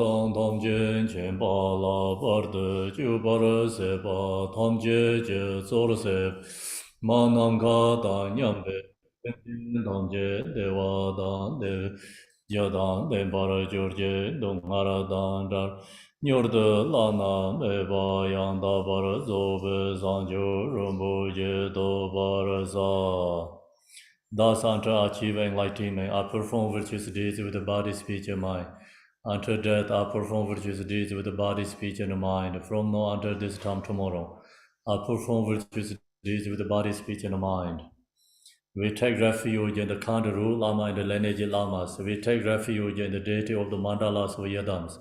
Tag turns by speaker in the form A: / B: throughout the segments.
A: dong tom jen chen pa la par de ju par se pa tom je je zor se ma nam ka da nyam be dong je de wa da de ya da de par jur je dong ara da dar nyor de la na me ba yang da par zo be zang ju rum bu je do par za. Thus, after achieving enlightenment, I perform virtuous deeds with the body, speech, and mind. Until death, I perform virtuous deeds with the body, speech, and mind. From now until this time tomorrow, I perform virtuous deeds with the body, speech, and mind. We take refuge in the Kandaru Lama and the lineage Lamas. We take refuge in the deity of the mandalas of Yadams.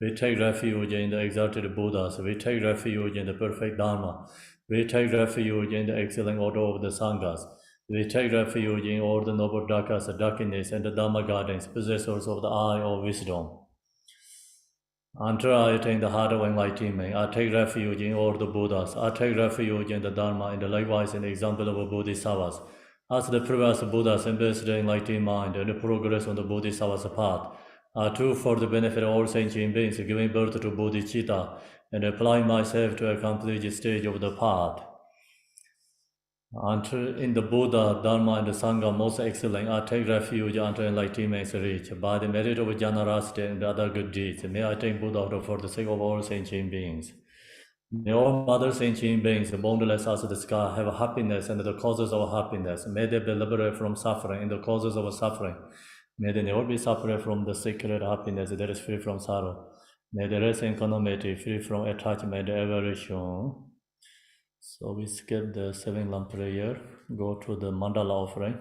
A: We take refuge in the exalted Buddhas. We take refuge in the perfect Dharma. We take refuge in the excellent order of the Sanghas. We take refuge in all the noble Dakas, Dakinis, and the Dhamma gardens, possessors of the eye of wisdom. Until I attain the heart of enlightenment, I take refuge in all the Buddhas. I take refuge in the Dharma, and likewise in the example of Bodhisattvas. As the previous Buddhas embrace the enlightened mind and progress on the Bodhisattva's path, I too, for the benefit of all sentient beings, giving birth to bodhicitta and applying myself to accomplish the stage of the path. Until in the Buddha, Dharma, and the Sangha most excellent, I take refuge until enlightenment is reached. By the merit of generosity and other good deeds, may I attain Buddhahood for the sake of all sentient beings. May all mother sentient beings, boundless as the sky, have happiness and the causes of happiness. May they be liberated from suffering and the causes of suffering. May they never be separated from the sacred happiness that is free from sorrow. May they rest in equanimity, free from attachment and aversion. So we skip the 7 lamp prayer, go to the mandala offering.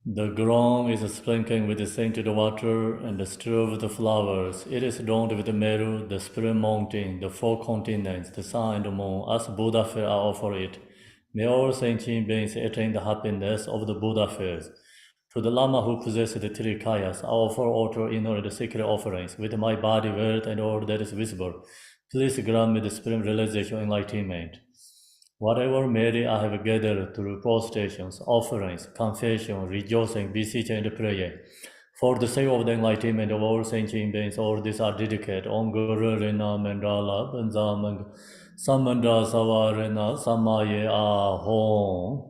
A: The ground is sprinkling with the scented water and strewn with the flowers. It is adorned with the Meru, the spring mountain, the 4 continents, the sun and the moon. As Buddha fair, I offer it. May all sentient beings attain the happiness of the Buddha fairs. To the Lama who possesses the 3 kayas, I offer altar in order the sacred offerings with my body, wealth, and all that is visible. Please grant me the supreme realization and enlightenment. Whatever merit I have gathered through prostrations, offerings, confession, rejoicing, beseeching, and prayer, for the sake of the enlightenment of all sentient beings, all these are dedicated. Om Guru Rena Mandala Banzamang Samanda Savarena Samaye Ahom.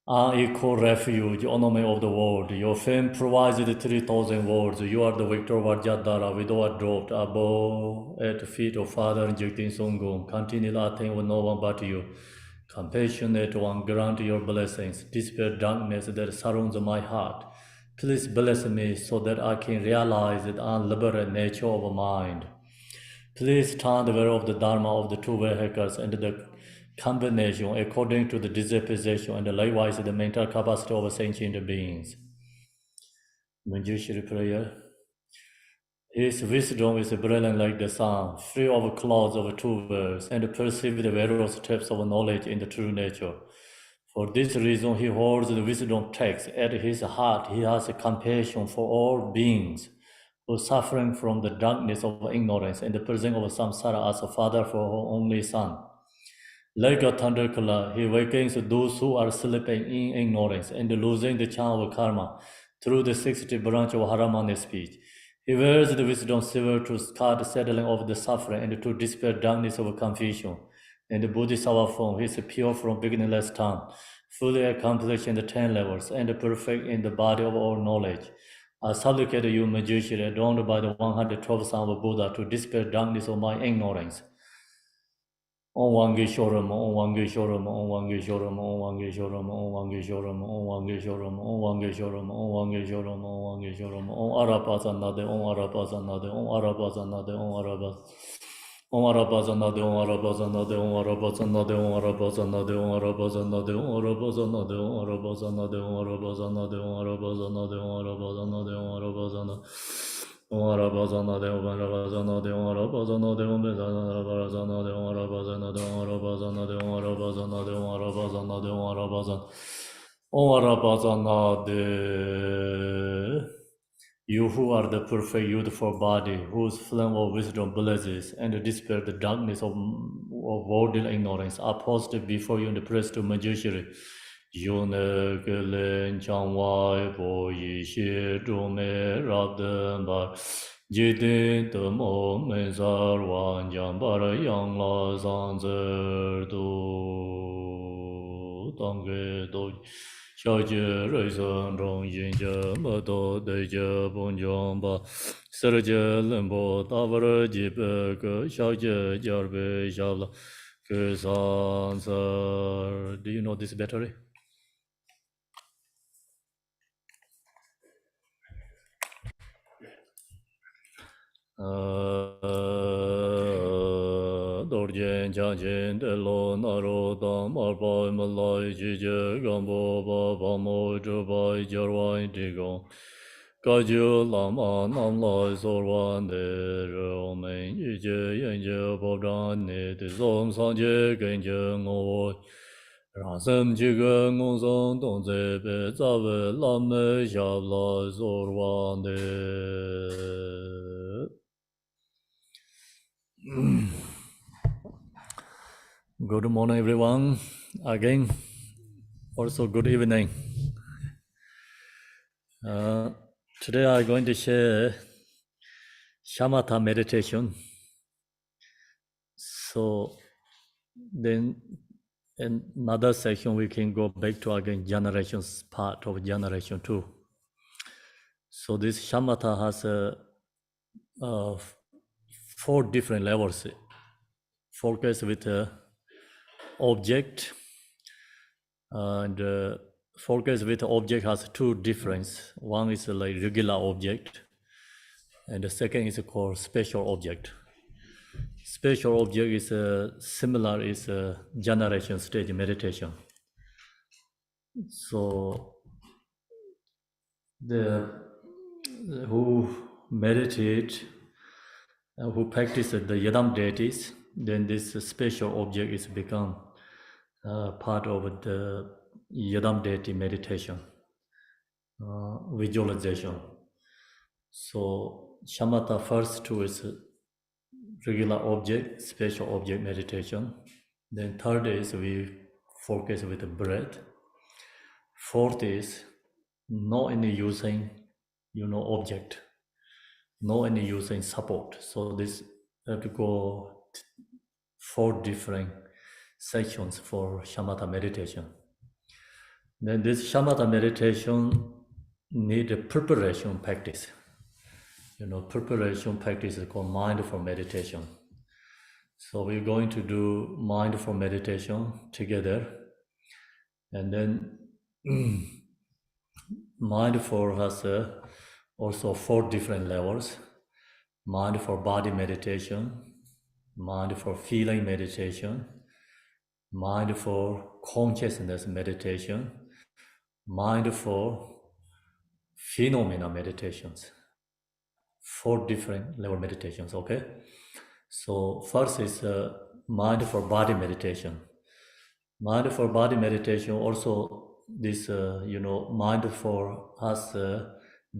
A: Unequal refuge, honour of the world. Your fame provides the 3,000 words. You are the victor Vajradhara, without dropped, above at the feet of Father Jigtin Songong. Continue attain with no one but you. Compassionate one, grant your blessings. Dispel darkness that surrounds my heart. Please bless me so that I can realize the unliberated nature of mind. Please turn the way of the Dharma of the 2 vehicles and the combination according to the disposition and likewise the mental capacity of sentient beings. Manjushri prayer. His wisdom is brilliant like the sun, free of clouds of 2 worlds, and perceives the various steps of knowledge in the true nature. For this reason, he holds the wisdom text at his heart. He has a compassion for all beings who are suffering from the darkness of ignorance and the prison of samsara as a father for her only son. Like a thunderclap, he awakens those who are sleeping in ignorance and losing the charm of karma through the 60th branch of Haramani speech. He wears the wisdom silver to cut the settling of the suffering and to dispel darkness of confusion. In the Bodhisattva form, he is pure from beginningless time, fully accomplished in the 10 levels, and perfect in the body of all knowledge. I supplicate you, magician, adorned by the 112 sons of Buddha, to dispel darkness of my ignorance. Om Wangeshoram, Om Wangeshoram, Om Wangeshoram, Om Wangeshoram, Om Wangeshoram, Om Wangeshoram, Om Wangeshoram, Om Wangeshoram, Om Wangeshoram, Om Arapasanade, Om Arapasanade, Om Arapasanade, Om Arapas. Om Arapasanade, Om Arapasanade, Om Arapasanade, Om Arapasanade, Om Arapasanade, Om Arapasanade, Om Arapasanade, Om Arapasanade, Om Arapasanade, Om Arapasanade, Om Arapasanade. Om Arabazanade, Om Arabazanade, Om Arabazanade, Om Arabazanade, Om Arabazanade, Om Arabazanade, Om Arabazanade, Om Arabazanade, Om Arabazanade, Om Arabazanade. You who are the perfect youthful body, whose flame of wisdom blazes and dispel the darkness of worldly ignorance, are posted before you in the praise to Manjushri. Yune Gelen Changwai Po Yi Xie Zhu Me Rab Den Bar Jidin De Mo Men Zar Wan Jiang Bar Yang La Zang Zer Du Dang Ge Do Xiao Jie Rui Zhen Zhong Yin Jie Me Do Dei Jie Bong Jiang Ba Ser Jie Len Bo Da Bar Ji Be Ge Xiao Jie Jiar Be Xiao La Ge San Zer. Do you know this battery? Dorjen Chanchen De Lo Naro Dam Arpai Malai Jije Gambo Baba Mo Jubai Jarwai Digong Kaju Lama Nam Lai Sorwan De Romain Jije Yenje Bobran Ne De Som Sanje Genje Ngoi Rasem Jige Ngong Song Dong Ze Be Zawe Lame Shab Lai Sorwan De Good morning, everyone. Again, also good evening. Today I'm going to share Shamata meditation. So then in another section, we can go back to again generations, part of generation 2. So this Shamata has 4 different levels. Focus with object, and focus with object has 2 difference. One is like regular object, and the second is called special object. Special object is similar is generation stage meditation. So the who meditate, who practice the Yadam deities, then this special object is become part of the Yadam deity meditation, visualization. So Shamatha first 2 is regular object, special object meditation. Then third is we focus with the breath. Fourth is no any using, object, no any using support. So this have to go 4 different sections for Shamatha meditation. Then this Shamatha meditation need a preparation practice. Preparation practice is called mindful meditation. So we're going to do mindful meditation together. And then mindful has also 4 different levels. Mindful body meditation, mindful feeling meditation, mindful consciousness meditation, mindful phenomena meditations. 4 different level meditations, okay? So first is mindful body meditation. Mindful body meditation also this, mindful has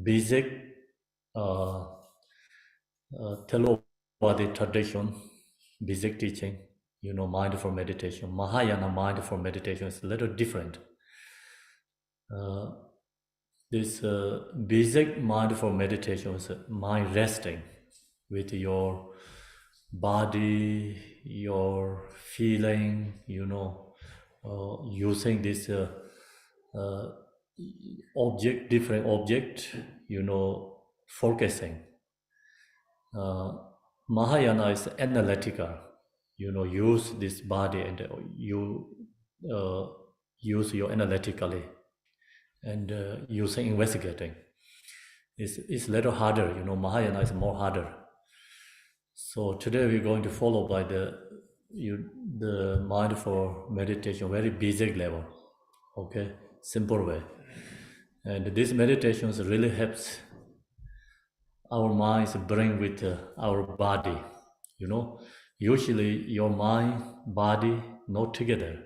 A: basic Theravada tradition, basic teaching, mindful meditation. Mahayana mindful meditation is a little different. This basic mindful meditation is mind resting with your body, your feeling, using this object, different object, focusing. Mahayana is analytical, use this body and you use your analytically and using investigating. It's a little harder, Mahayana is more harder. So today we're going to follow by the mindful meditation, very basic level, okay, simple way. And this meditation really helps our minds bring with our body, Usually your mind, body not together.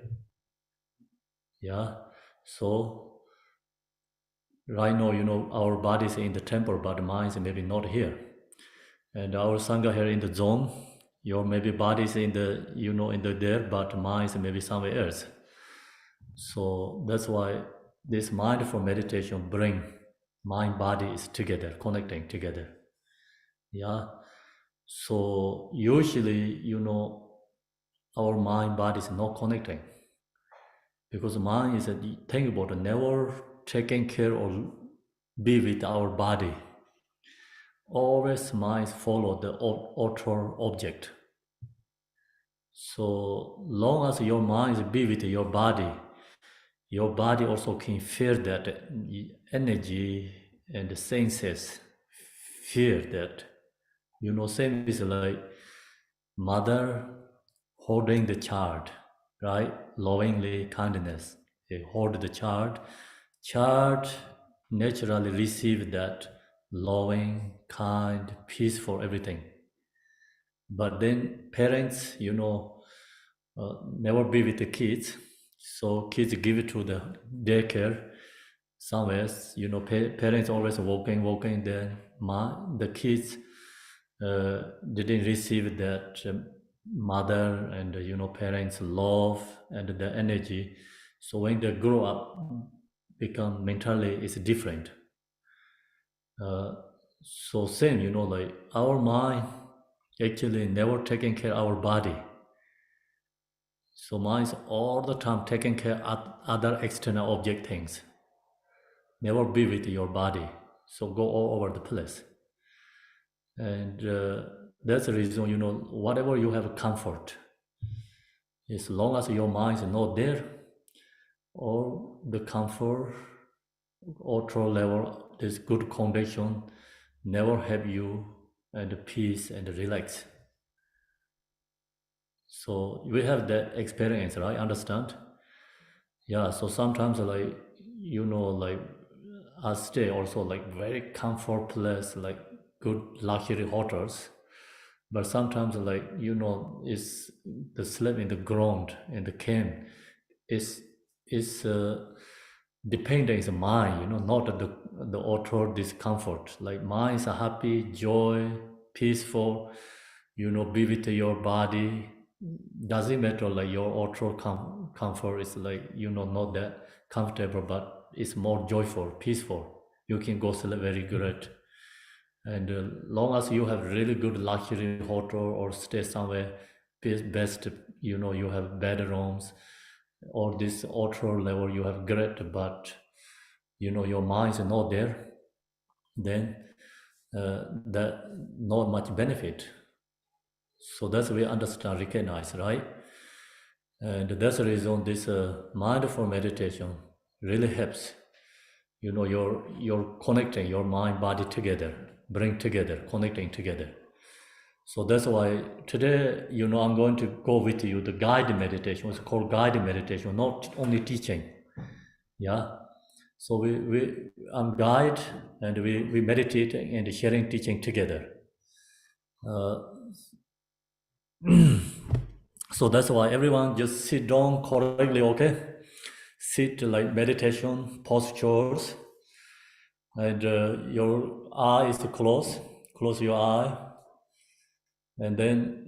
A: Yeah, so right now, our body is in the temple, but the mind is maybe not here. And our Sangha here in the zone, your maybe body is in the, in the there, but mind is maybe somewhere else. So that's why this mindful meditation bring mind body is together, connecting together. Yeah. So usually, our mind body is not connecting because mind is a think about never taking care or be with our body. Always mind follow the outer object. So long as your mind is be with your body also can feel that energy and the senses feel that. Same is like mother holding the child, right? Lovingly kindness. They hold the child. Child naturally receive that loving, kind, peaceful everything. But then parents, never be with the kids. So kids give it to the daycare somewhere. Parents always walking. Then the kids didn't receive that mother and parents love and the energy. So when they grow up, become mentally is different. Uh, so same, like our mind actually never taking care of our body. So mind is all the time taking care of other external object things. Never be with your body. So go all over the place. And that's the reason, whatever you have comfort, as long as your mind is not there, or the comfort, ultra level, this good condition, never have you and peace and relax. So we have that experience, right? Understand? Yeah. So sometimes, like like I stay also like very comfort place, like good luxury hotels. But sometimes, like is the sleep in the ground in the camp is depending is mind, not the author discomfort. Like mind is a happy, joy, peaceful, be with your body. Doesn't matter like your author comfort is like not that comfortable, but it's more joyful, peaceful. You can go sleep very good. And long as you have really good luxury hotel or stay somewhere best, you have better rooms or this auto level you have great, but your mind is not there, then that not much benefit. So that's we understand, recognize, right? And that's the reason this mindful meditation really helps. You're connecting your mind body together, bring together, connecting together. So that's why today, I'm going to go with you the guided meditation. It's called guided meditation, not only teaching. Yeah. So I'm guide and we meditating and sharing teaching together. Uh, so that's why everyone just sit down correctly, okay? Sit like meditation postures, and your eye is closed. Close your eye, and then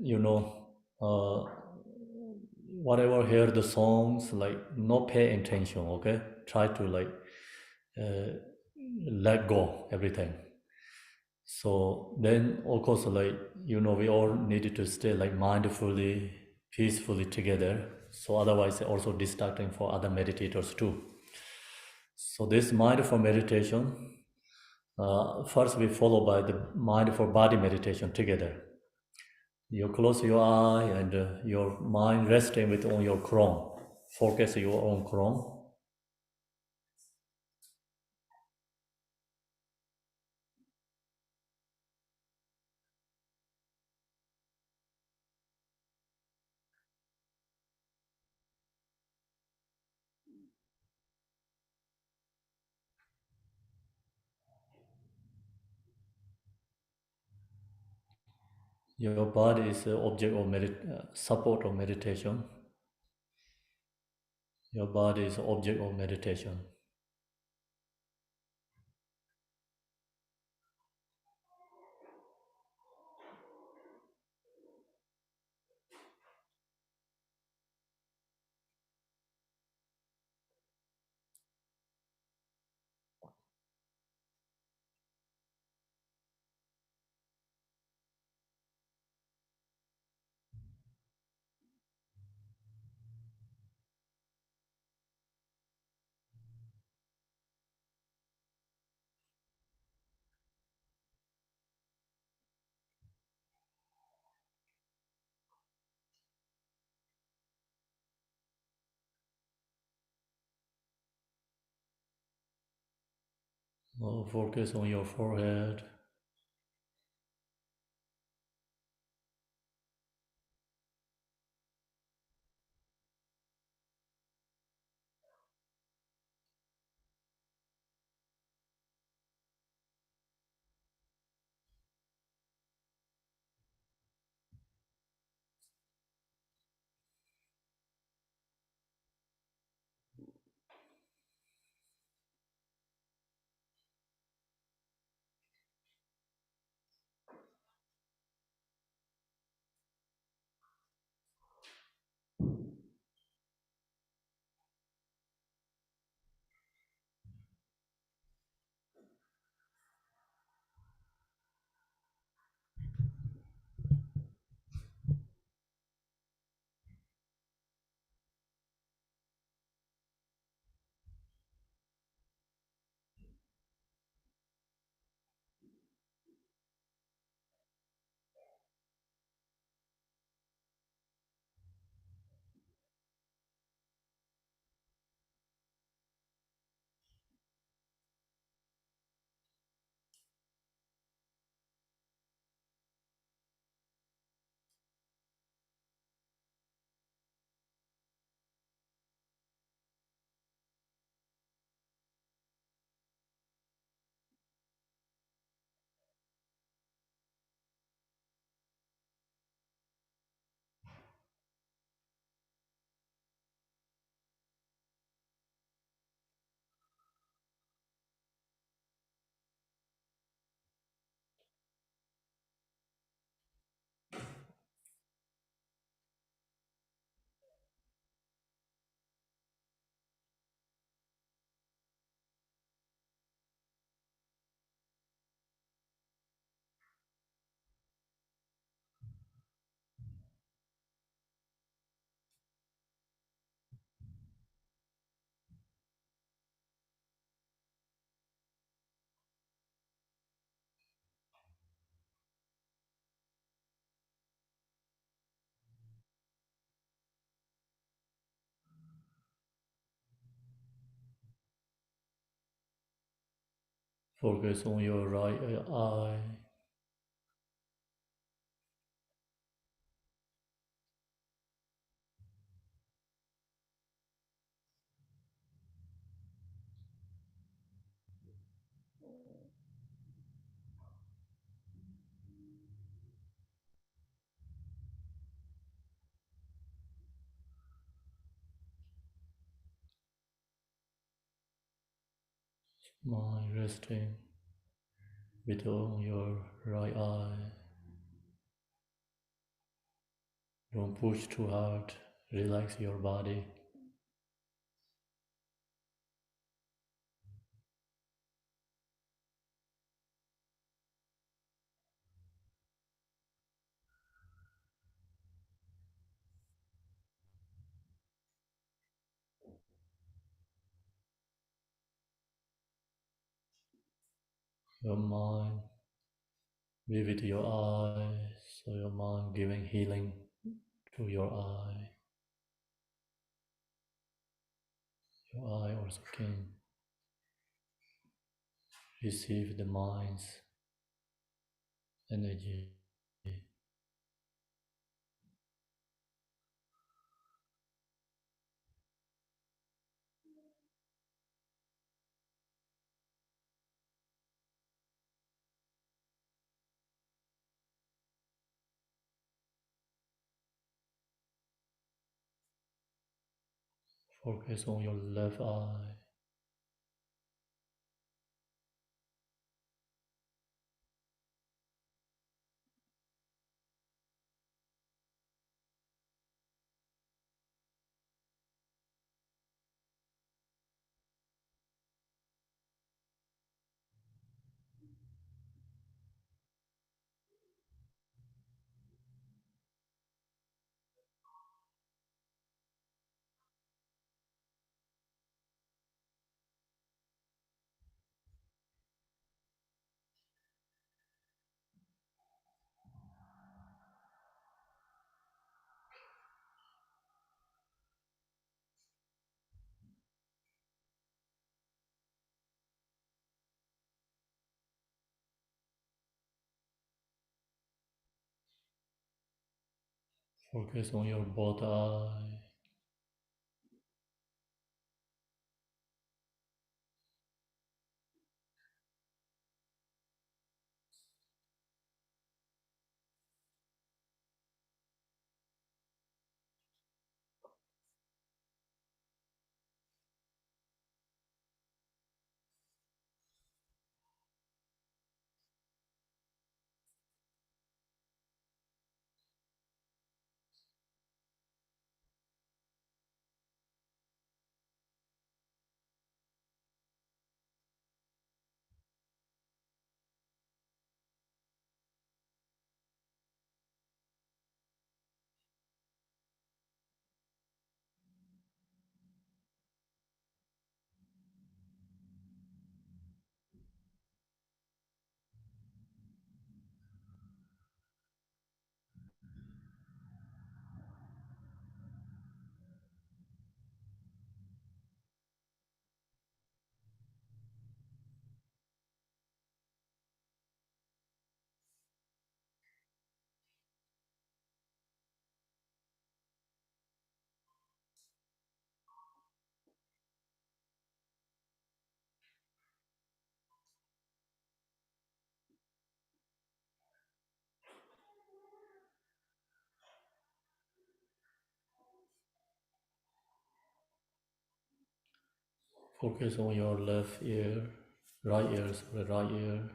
A: whatever hear the songs, like not pay attention, okay? Try to like uh, let go everything. So then, of course, like we all needed to stay like mindfully, peacefully together. So otherwise, also distracting for other meditators too. So this mindful meditation, first we follow by the mindful body meditation together. You close your eye and your mind resting with on your crown. Focus your own crown. Your body is the object of support of meditation. Your body is the object of meditation. Focus on your forehead. Focus on your right eye. Mind resting with on your right eye. Don't push too hard. Relax your body. Your mind be with your eye. So your mind giving healing to your eye. Your eye also can receive the mind's energy. Focus on your left eye. Focus on your both eye. Focus on your left ear, right ear, sorry, right ear.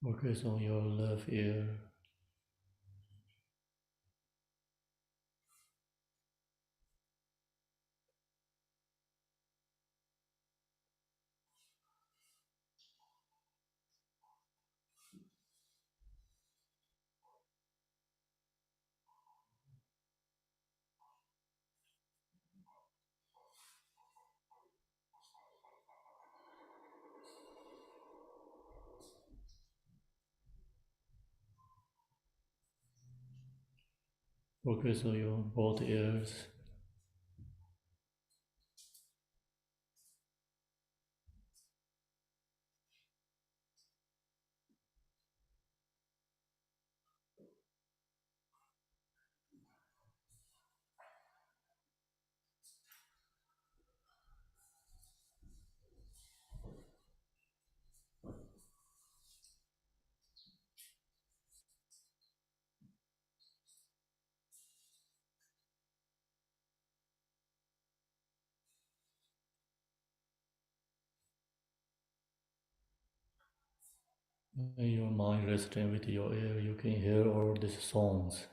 A: Focus on your left ear. Focus on your both ears. When your mind resting with your ear, you can hear all these songs.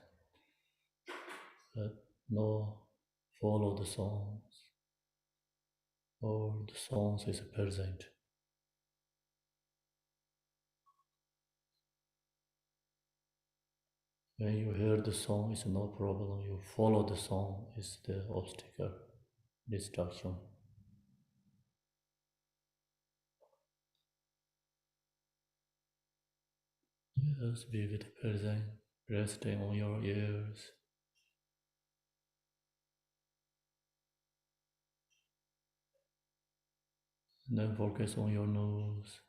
A: But no, follow the songs. All the songs is present. When you hear the song, it's no problem. You follow the song, is the obstacle, distraction. Just be with the present, resting on your ears. And then focus on your nose.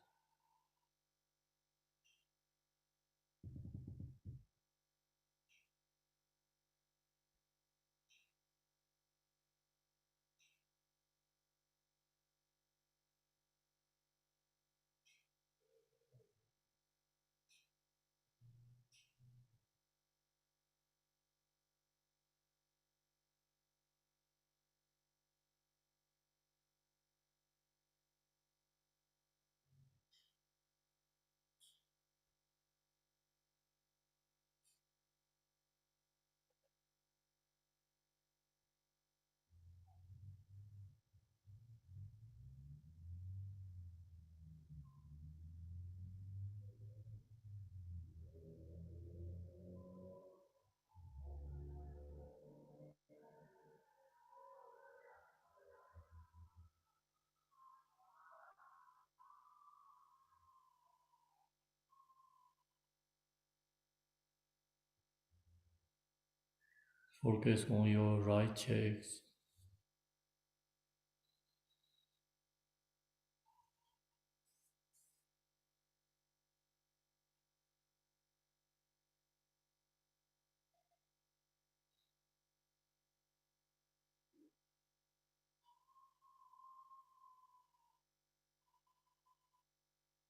A: Focus on your right cheeks.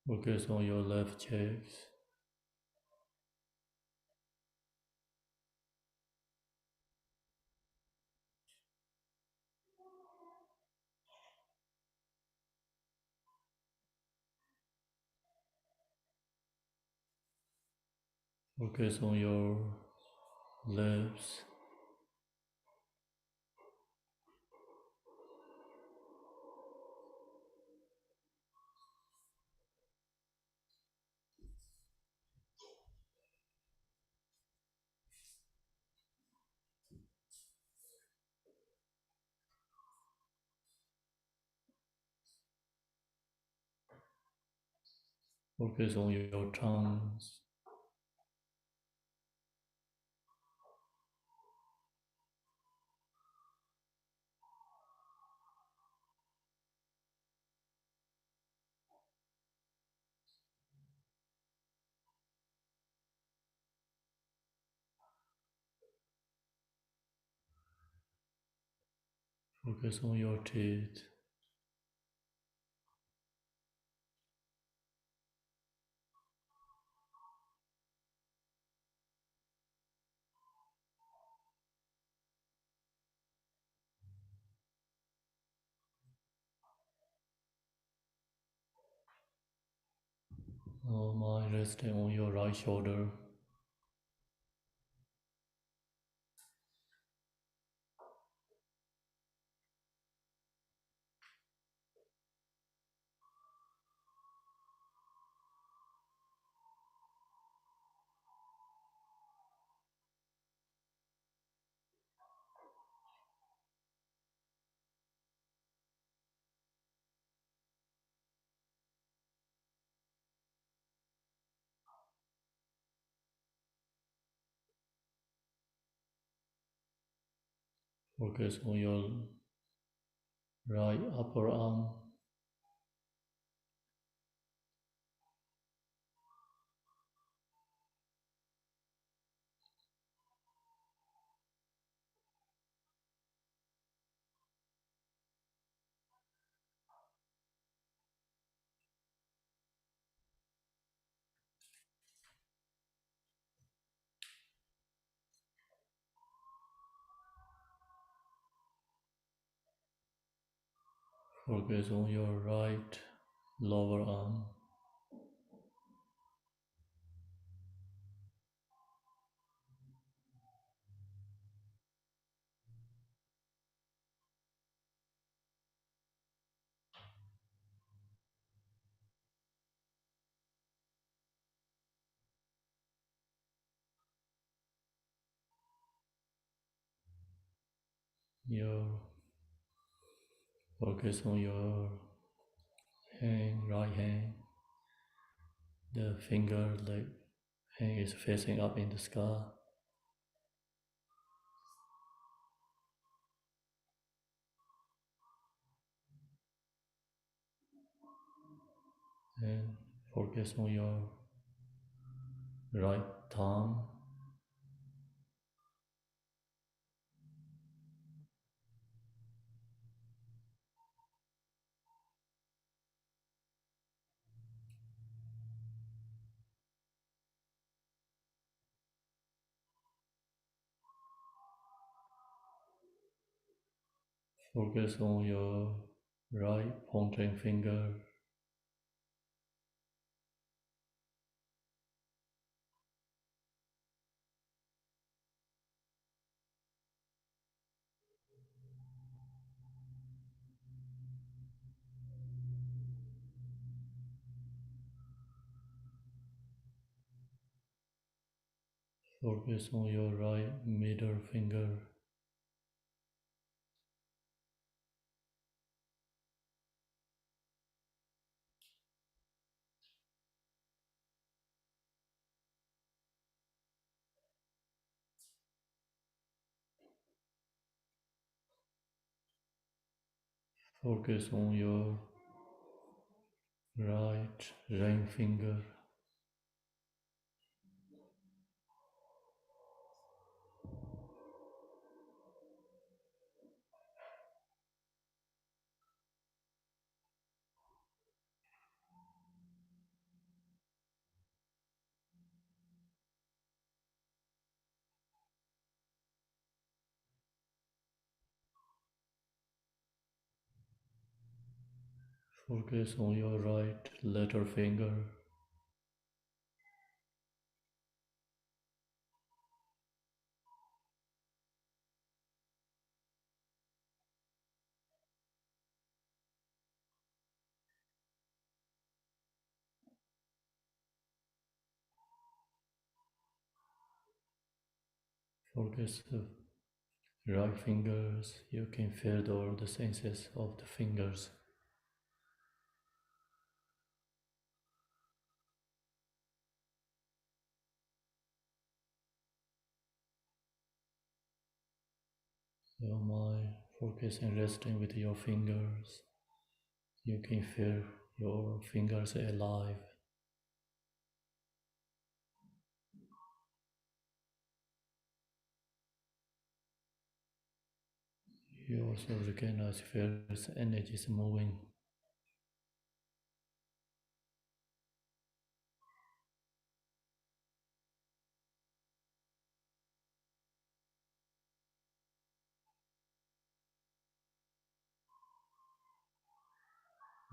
A: Focus on your left cheeks. Focus on your lips. Focus on your tongues. Focus on your teeth. Mind resting on your right shoulder. Focus on your right upper arm. Focus on your right lower arm. Your focus on your hand, right hand. The finger, like hand is facing up in the sky. And focus on your right thumb. Focus on your right pointing finger. Focus on your right middle finger. Focus on your right ring finger. Focus on your right letter finger. Focus the right fingers. You can feel all the senses of the fingers. Your mind focus and resting with your fingers. You can feel your fingers alive. You also recognize fierce energies moving.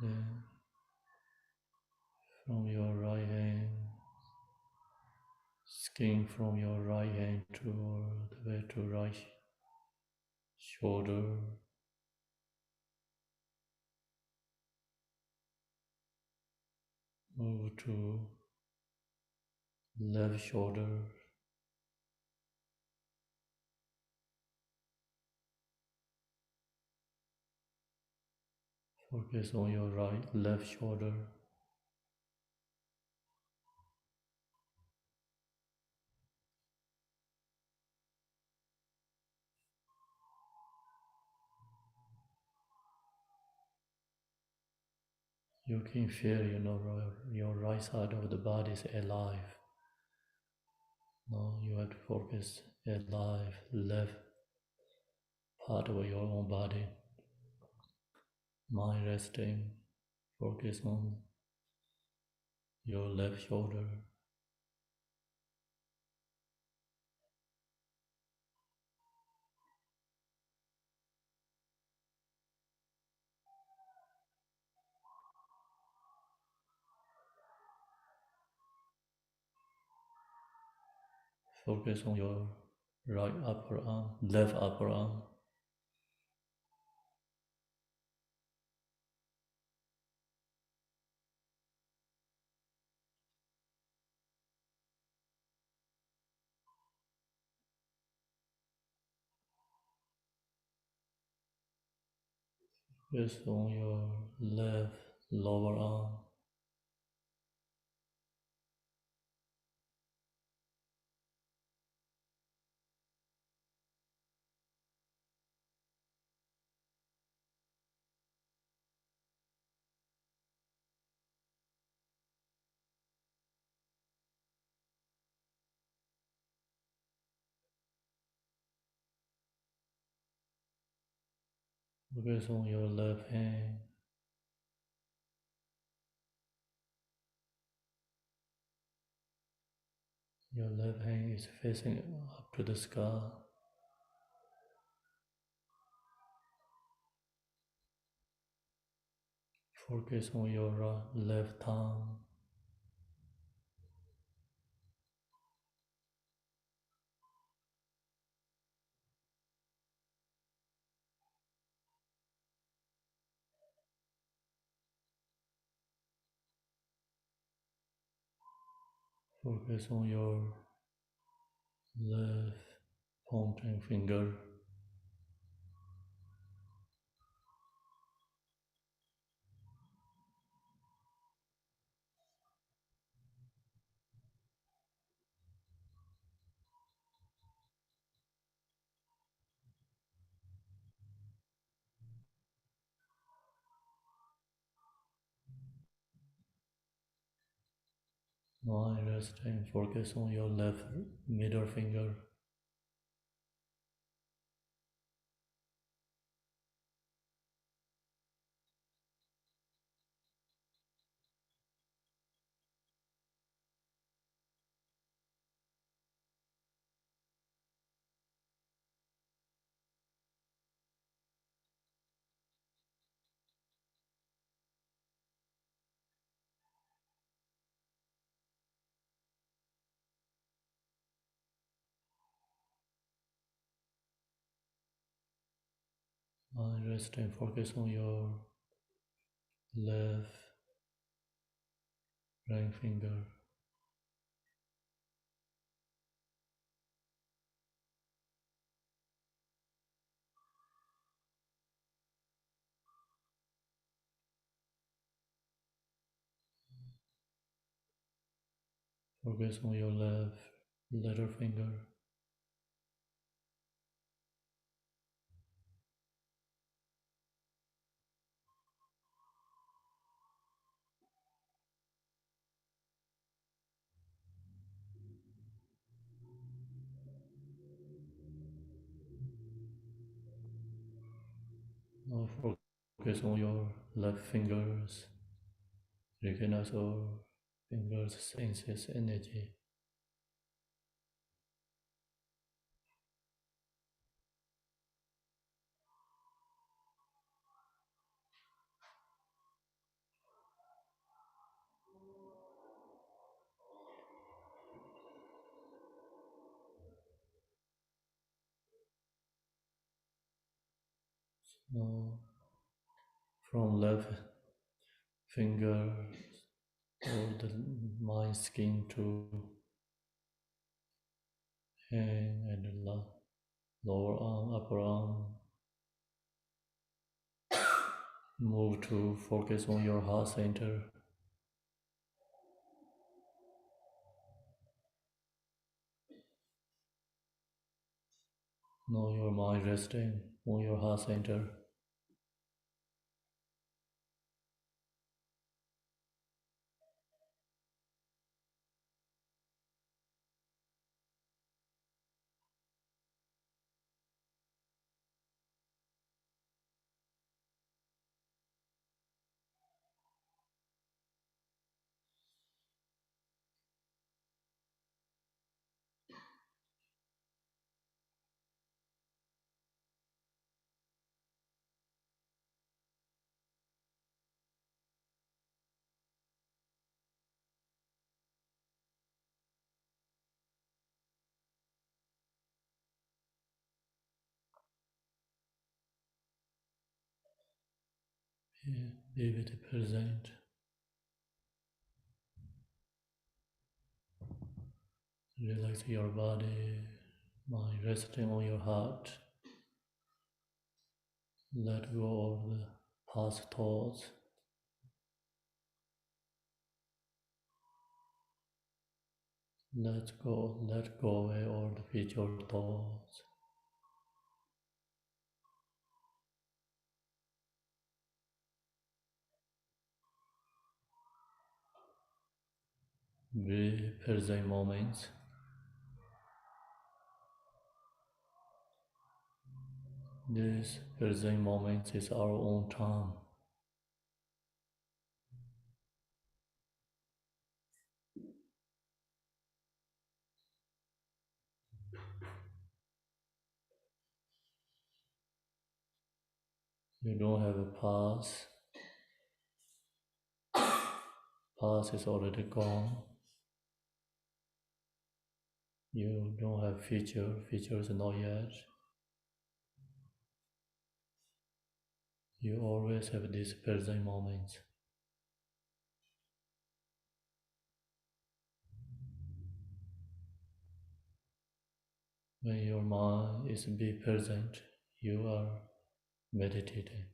A: Then from your right hand, skin from your right hand toward the way to right shoulder, move to left shoulder, focus on your right left shoulder. You can feel your right side of the body is alive. Now you have to focus alive left part of your own body. Mind resting, focus on your left shoulder. Focus on your right upper arm, left upper arm. Focus on your left lower arm. Focus on your left hand. Your left hand is facing up to the sky. Focus on your left thumb. Focus on your left pointing finger. Mind resting, focus on your left middle finger. Mind resting, focus on your left ring finger. Focus on your left little finger. Now focus on your left fingers. Recognize your fingers senses energy. Now from left finger or the mind skin to hand and the lower arm, upper arm. Move to focus on your heart center. Know your mind resting on your heart center. Be with the present. Relax your body, mind resting on your heart. Let go of the past thoughts. Let go away all the future thoughts. Be present moments. This present moment is our own time. You don't have a past. Past is already gone. You don't have future. Future is not yet. You always have this present moment. When your mind is be present, you are meditating.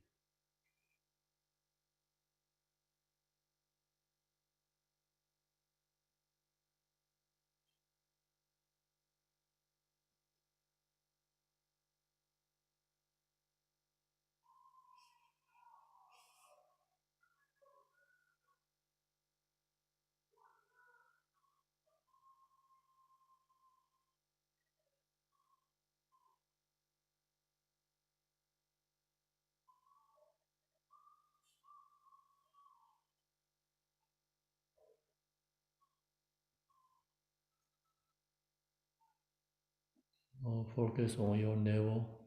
A: focus on your navel.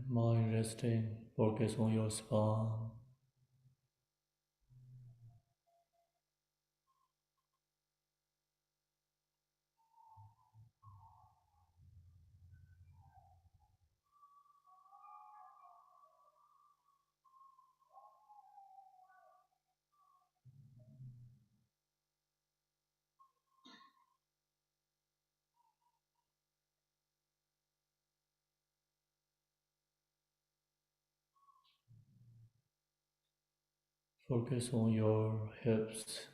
A: Mind resting, focus on your spine. Focus on your hips.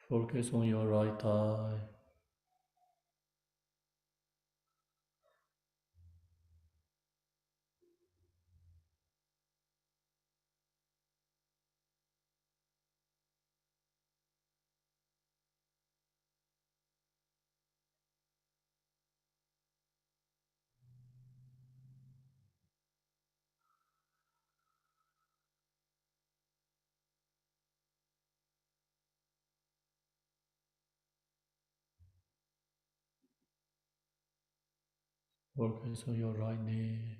A: Focus on your right thigh. Focus on your right knee.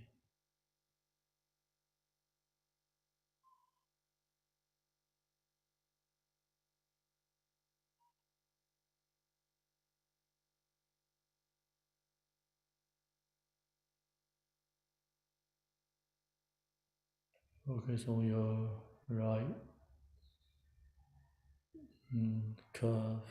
A: Focus on your right calf.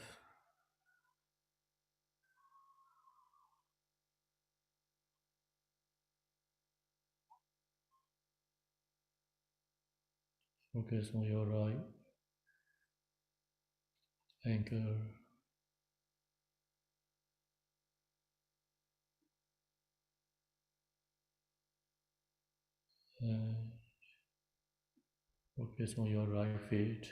A: Focus on your right ankle. And focus on your right feet.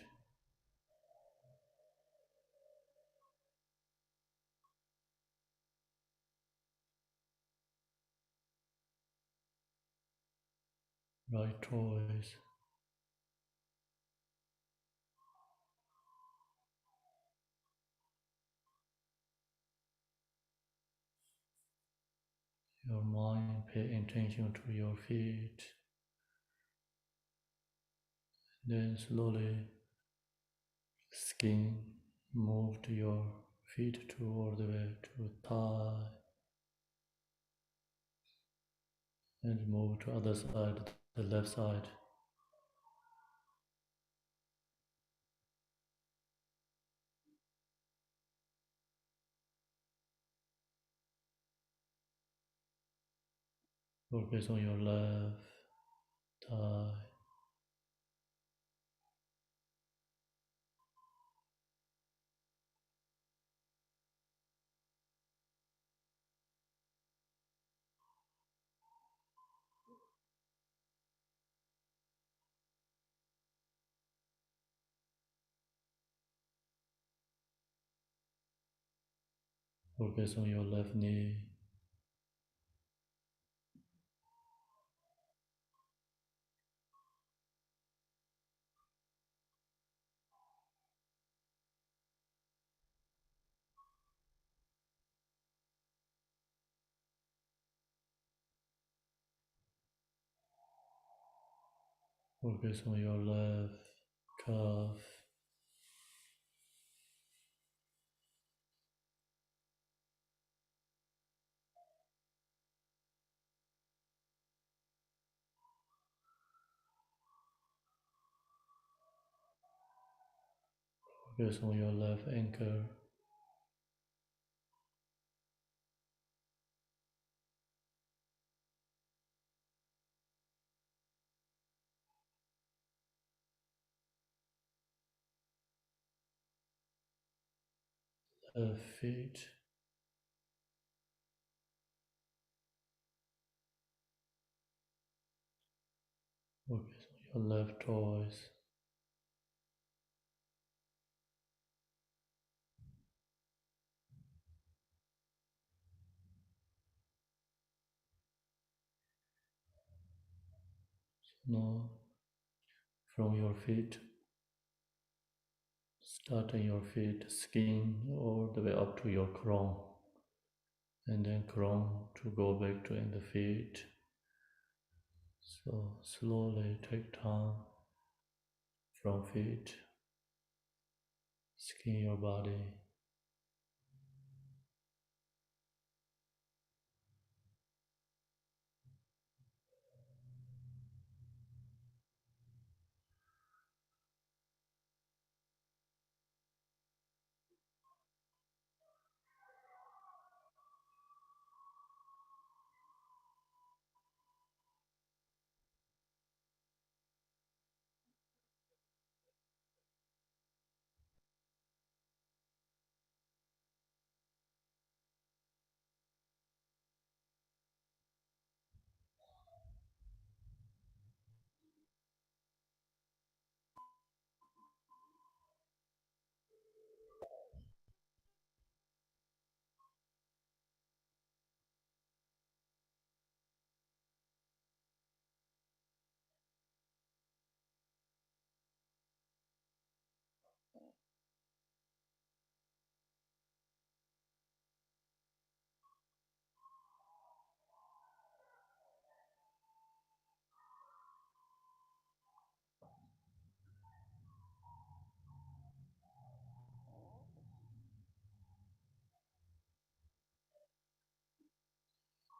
A: Right toes. Your mind pay attention to your feet. Then slowly skin move to your feet toward the way to thigh and move to other side, the left side. Focus on your left thigh. Focus on your left knee. Focus on your left calf. Focus on your left ankle. Left feet. Focus on your left toes. Now, from your feet, starting your feet, skin all the way up to your crown, and then crown to go back to in the feet. So slowly take time from feet, skin your body.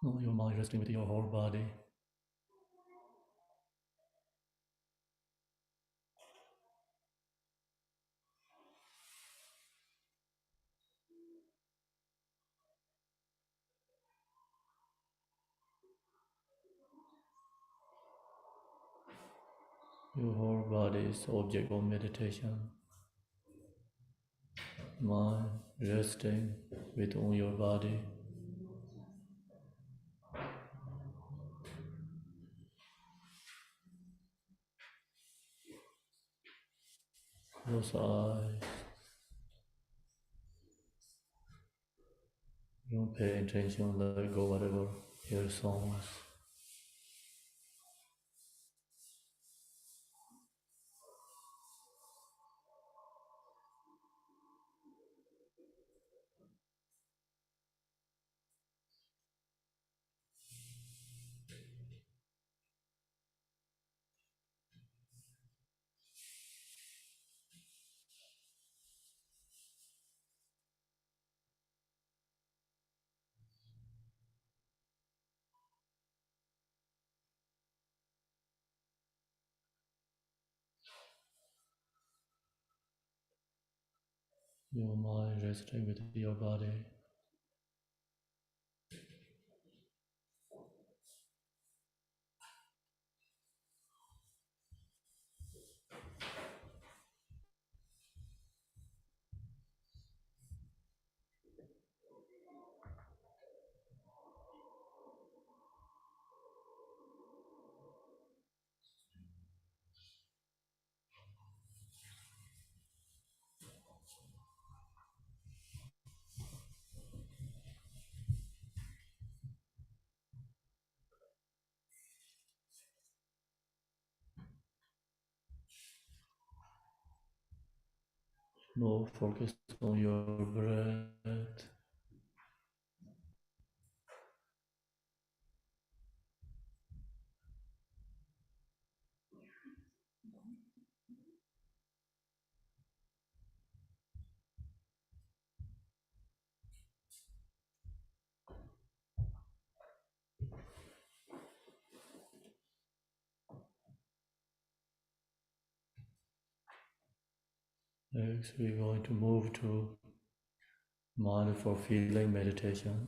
A: Now your mind resting with your whole body. Your whole body is the object of meditation. Mind resting within your body. Close eyes. Don't pay attention, let go whatever. Hear songs. Your mind resting with your body. Now focus on your breath. Next, we're going to move to mindful feeling meditation.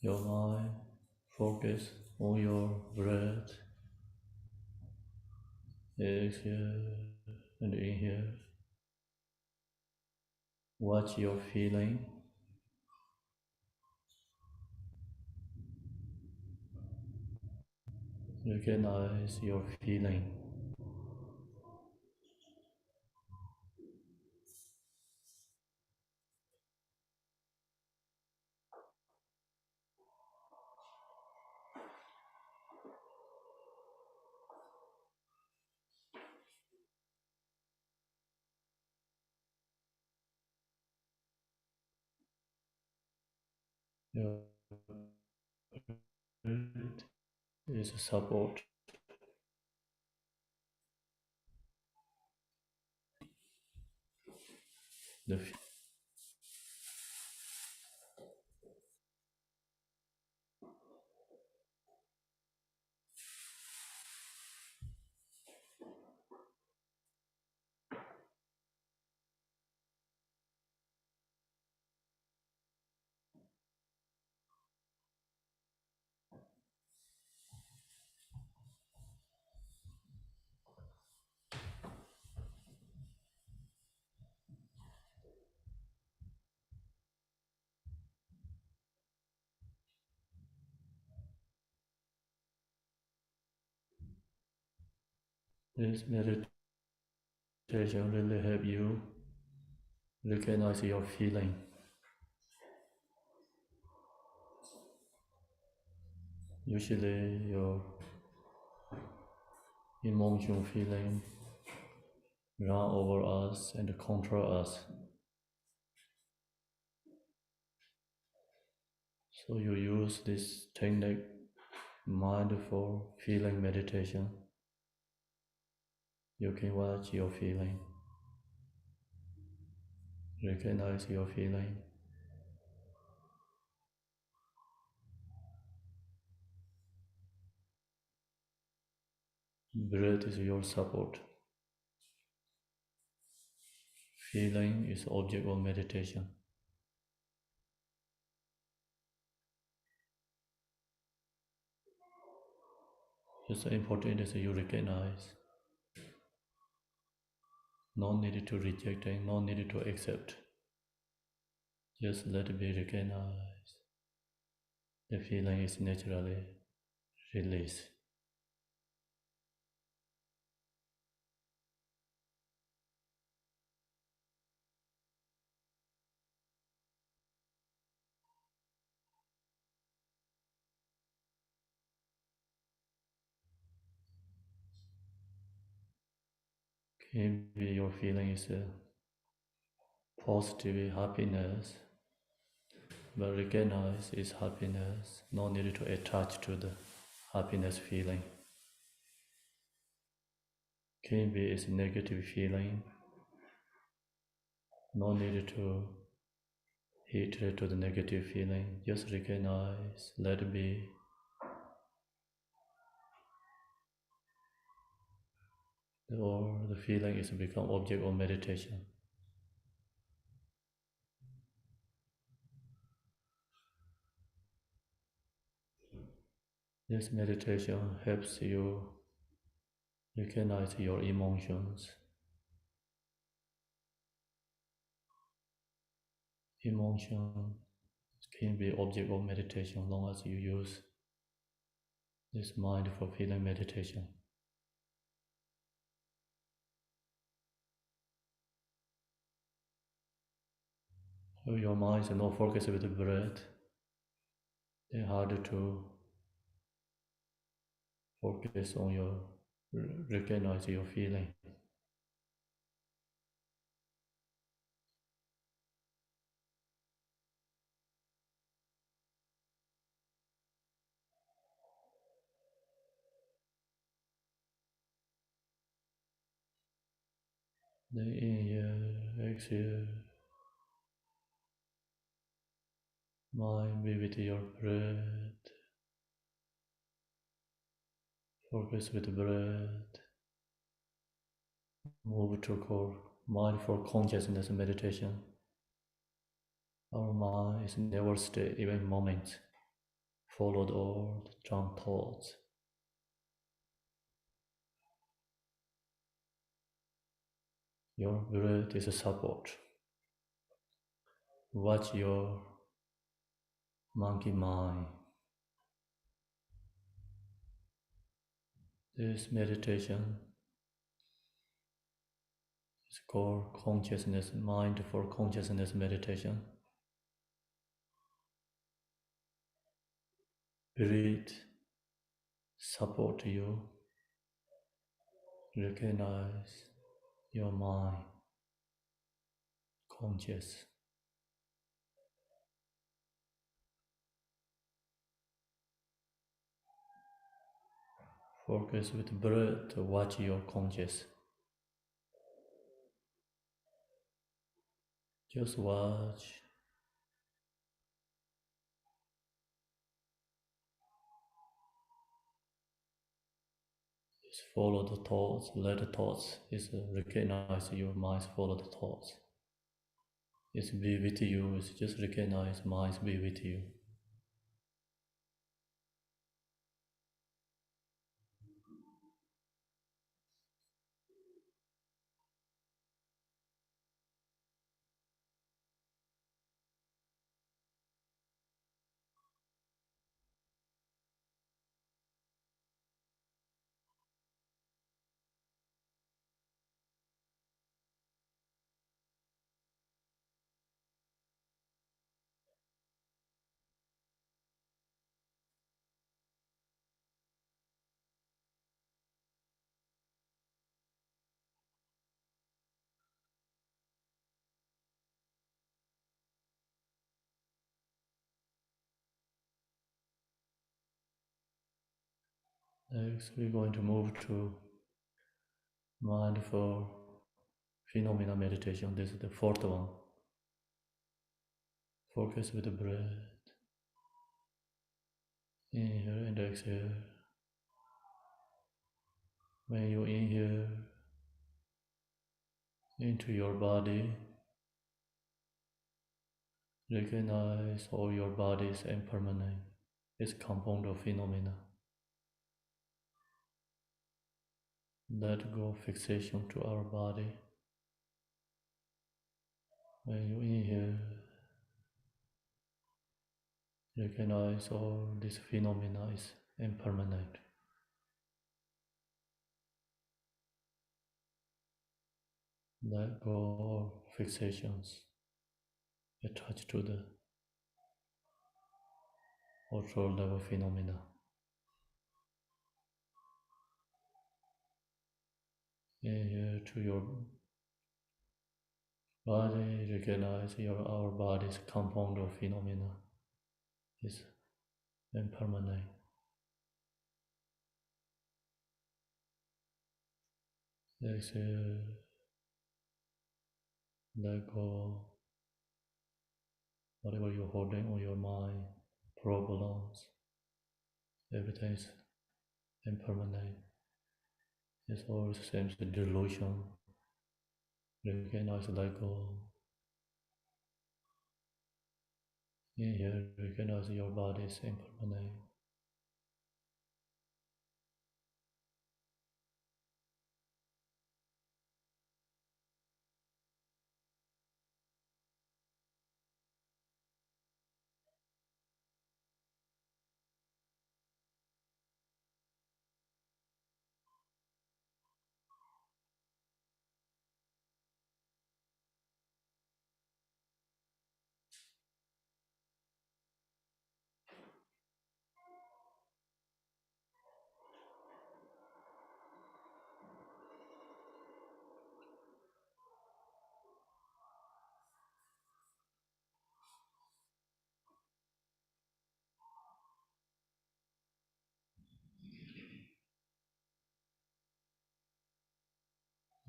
A: Your mind focus on your breath. Exhale and inhale. Watch your feeling. Recognize your feeling. Your breath is support. The this meditation really help you recognize your feeling. Usually your emotional feeling run over us and control us. So you use this technique, mindful feeling meditation. You can watch your feeling, recognize your feeling. Breath is your support. Feeling is object of meditation. It's important is you recognize. No need to reject and no need to accept. Just let it be recognized. The feeling is naturally released. Maybe your feeling is a positive happiness, but recognize it's happiness. No need to attach to the happiness feeling. Can be it's negative feeling. No need to hatred to the negative feeling. Just recognize, let it be. Or the feeling is become object of meditation. This meditation helps you recognize your emotions. Emotion can be object of meditation long as you use this mindful feeling meditation. So your mind is not focused with the breath, then harder to focus on your recognize your feeling. Then inhale, exhale, mind be with your breath. Focus with the breath. Move to core. Mindful consciousness meditation. Our mind is never stay even moment, followed all the junk thoughts. Your breath is a support. Watch your monkey mind. This meditation is called consciousness, mindful consciousness meditation. Breathe, support you, recognize your mind, conscious. Focus with breath to watch your conscious. Just watch. Just follow the thoughts, let the thoughts is recognize your minds follow the thoughts. It's be with you, it's just recognize minds be with you. Next, we're going to move to mindful phenomena meditation. This is the fourth one. Focus with the breath. Inhale and exhale. When you inhale into your body, recognize all your body is impermanent. It's compound of phenomena. Let go fixation to our body. When you inhale, recognize all this phenomena is impermanent. Let go all fixations attached to the outro level phenomena. Inhale to your body, recognize our body's compound of phenomena is impermanent. Exhale, let go whatever you're holding on your mind, problems, everything is impermanent. It's all the same delusion. Recognize, let go. Inhale, recognize your body is impermanent.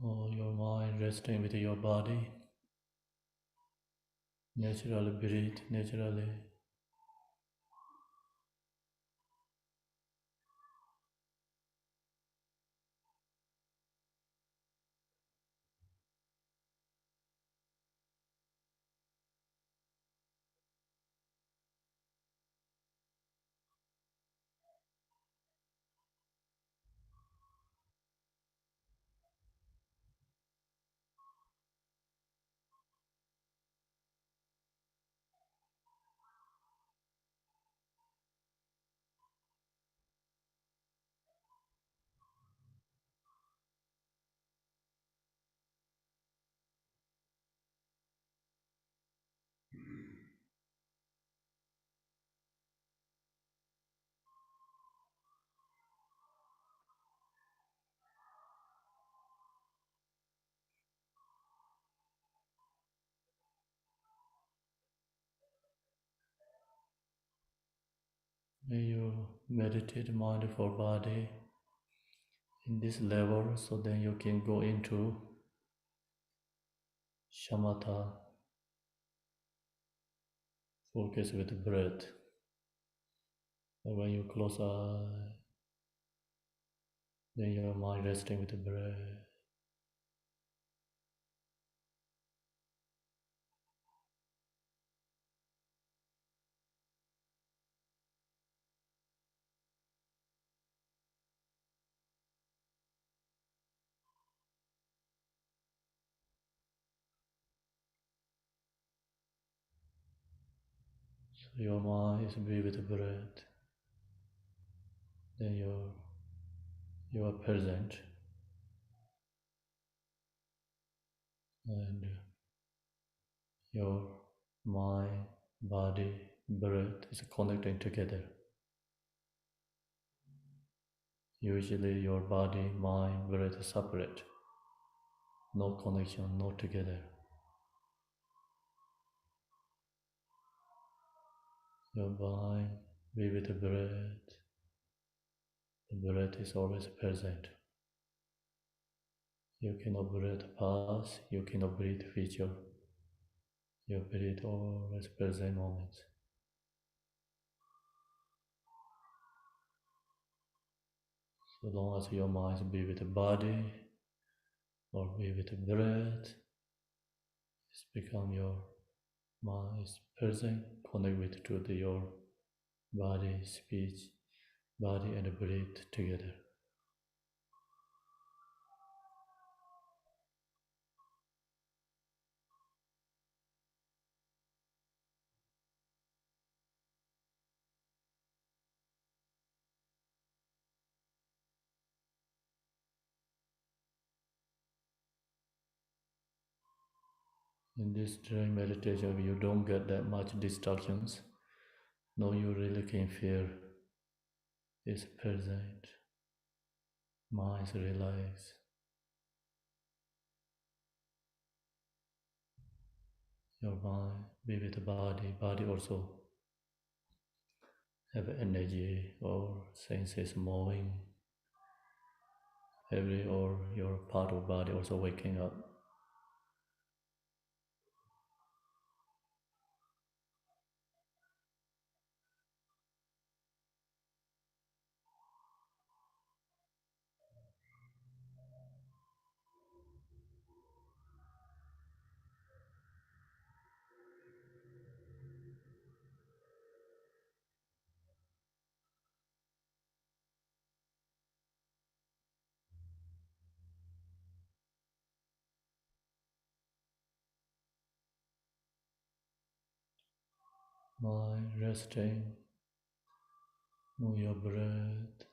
A: All your mind resting with your body. Naturally breathe, naturally. May you meditate mind for body in this level so then you can go into Shamata, focus with the breath. And when you close eye, then your mind resting with the breath. So your mind is be with the breath. Then you are present and your mind, body, breath is connecting together. Usually your body, mind, breath is separate. No connection, no together. Your mind be with the breath. The breath is always present. You cannot breathe past, you cannot breathe future. You breathe always present moment. So long as your mind be with the body or be with the breath, it's become your mind is present, connect with to your body, speech, body and breath together. In this during meditation, you don't get that much distractions. No, you really can feel is present. Mind is relaxed. Your mind be with the body. Body also have energy or senses moving. Every or your part of body also waking up. Mind resting. Move your breath.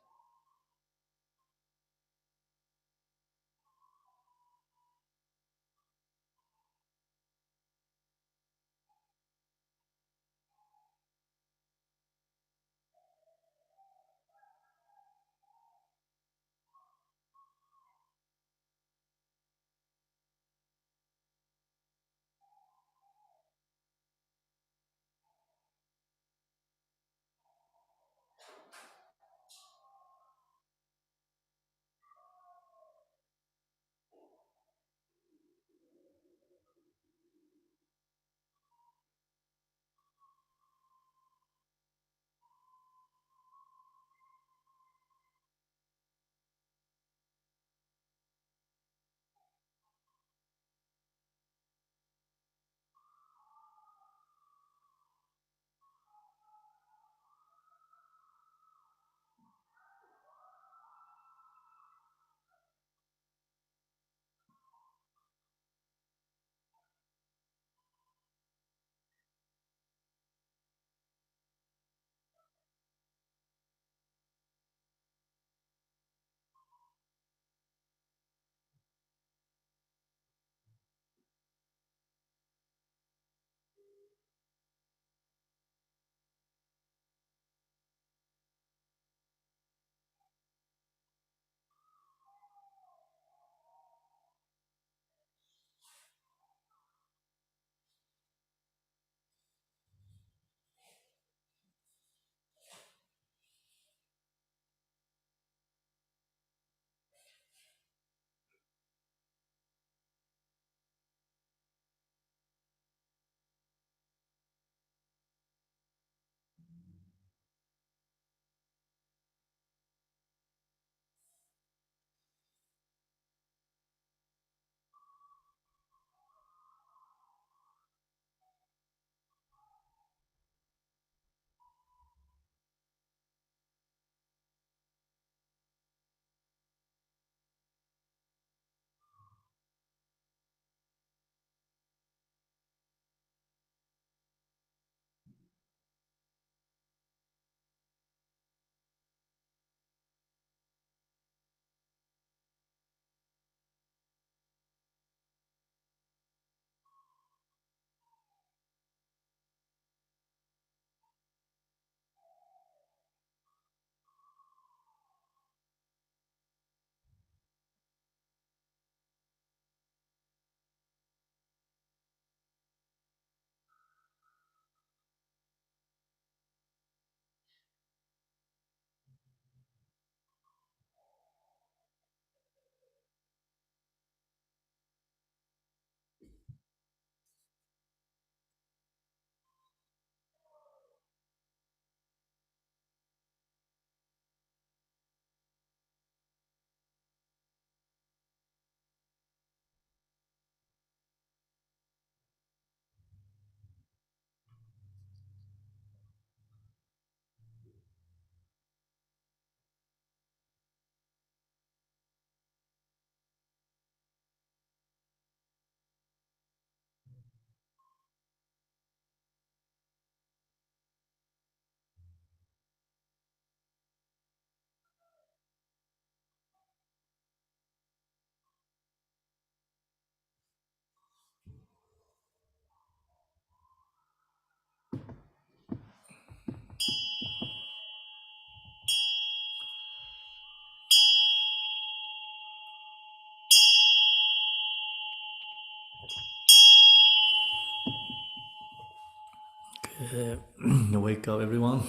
A: Wake up, everyone.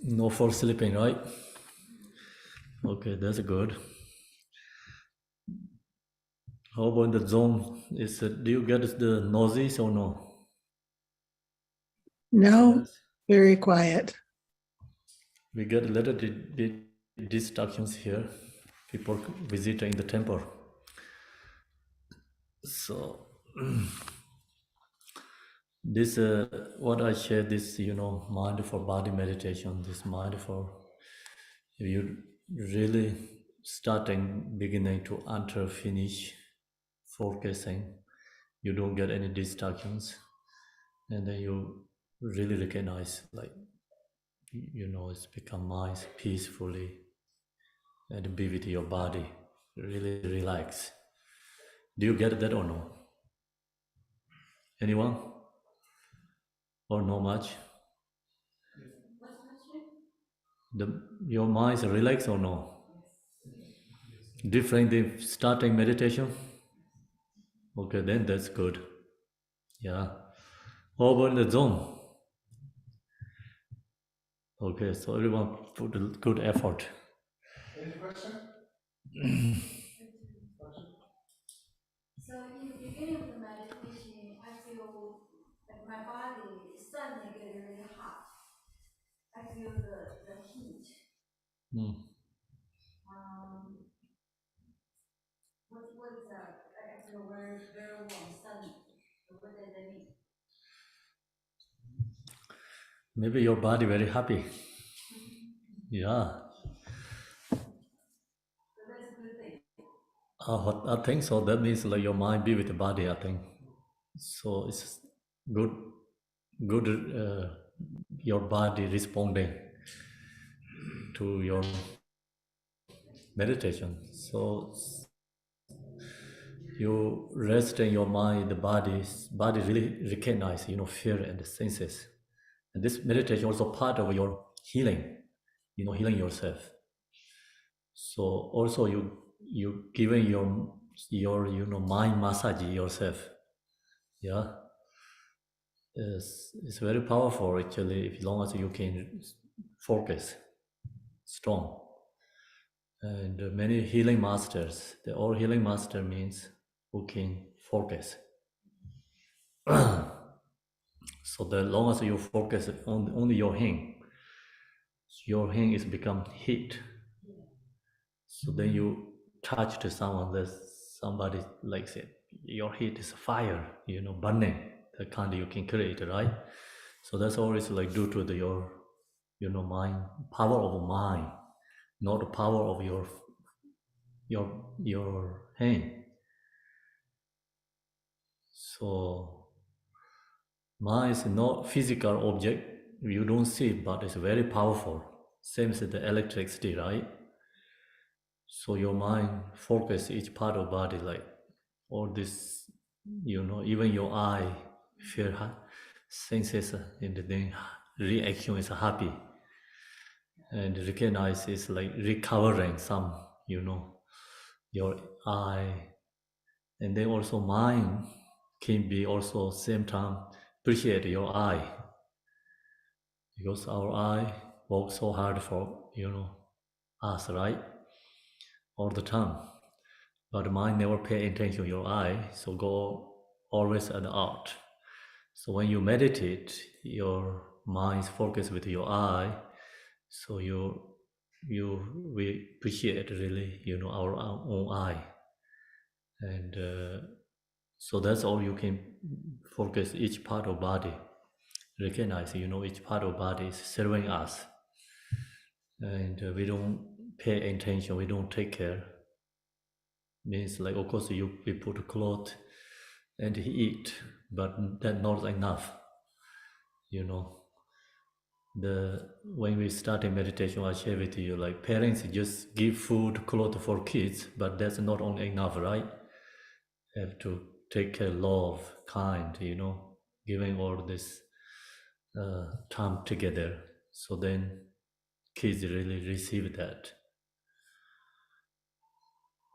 A: No forced sleeping, right? Okay, that's good. How about the zone? Do you get the noises or no?
B: No,
A: Yes.
B: very quiet.
A: We get a little distractions here. People visiting the temple. So this, what I share, this, mindful body meditation, this mindful, if you really starting, beginning to enter, finish, focusing, you don't get any distractions, and then you really recognize, like, it's become nice, peacefully, and be with your body, really relax. Do you get that or no? Anyone? Or no much? Your mind is relaxed or no? Different than starting meditation? Okay, then that's good. Yeah. How about the zone? Okay, so everyone put a good effort.
C: Any question?
D: So in the beginning of the meditation, I feel like my body suddenly get really hot. I feel the heat.
A: Mm.
D: What is that? I feel very warm suddenly. What does that mean?
A: Maybe your body very happy. Yeah.
D: So that's a good thing.
A: I think so. That means like your mind be with the body, I think. So it's good, your body responding to your meditation. So you rest in your mind, the body really recognize, fear and the senses. And this meditation also part of your healing, healing yourself. So also you giving your mind massage yourself. Yeah. It's very powerful actually, if long as you can focus strong. And many healing masters, the all healing master means who can focus. So the long as you focus on only your hand is become heat. So then you touch to someone that somebody likes it. Your heat is fire, burning. The kind you can create, right? So that's always like due to your, mind, power of mind, not the power of your hand. So mind is not physical object. You don't see it, but it's very powerful. Same as the electricity, right? So your mind focus each part of body, like all this, even your eye feel senses, and then reaction is happy, and recognize is like recovering some, your eye, and then also mind can be also same time appreciate your eye, because our eye works so hard for us, right, all the time. But mind never pay attention to your eye, so go always at the art. So when you meditate, your mind is focused with your eye, so we appreciate really, our own eye, and so that's all you can focus each part of body, recognize, each part of body is serving us, and we don't pay attention, we don't take care. Means like, of course, we put clothes and eat, but that's not enough. When we started meditation, I share with you, like parents just give food, clothes for kids, but that's not only enough, right? Have to take care, love, kind, giving all this time together. So then kids really receive that.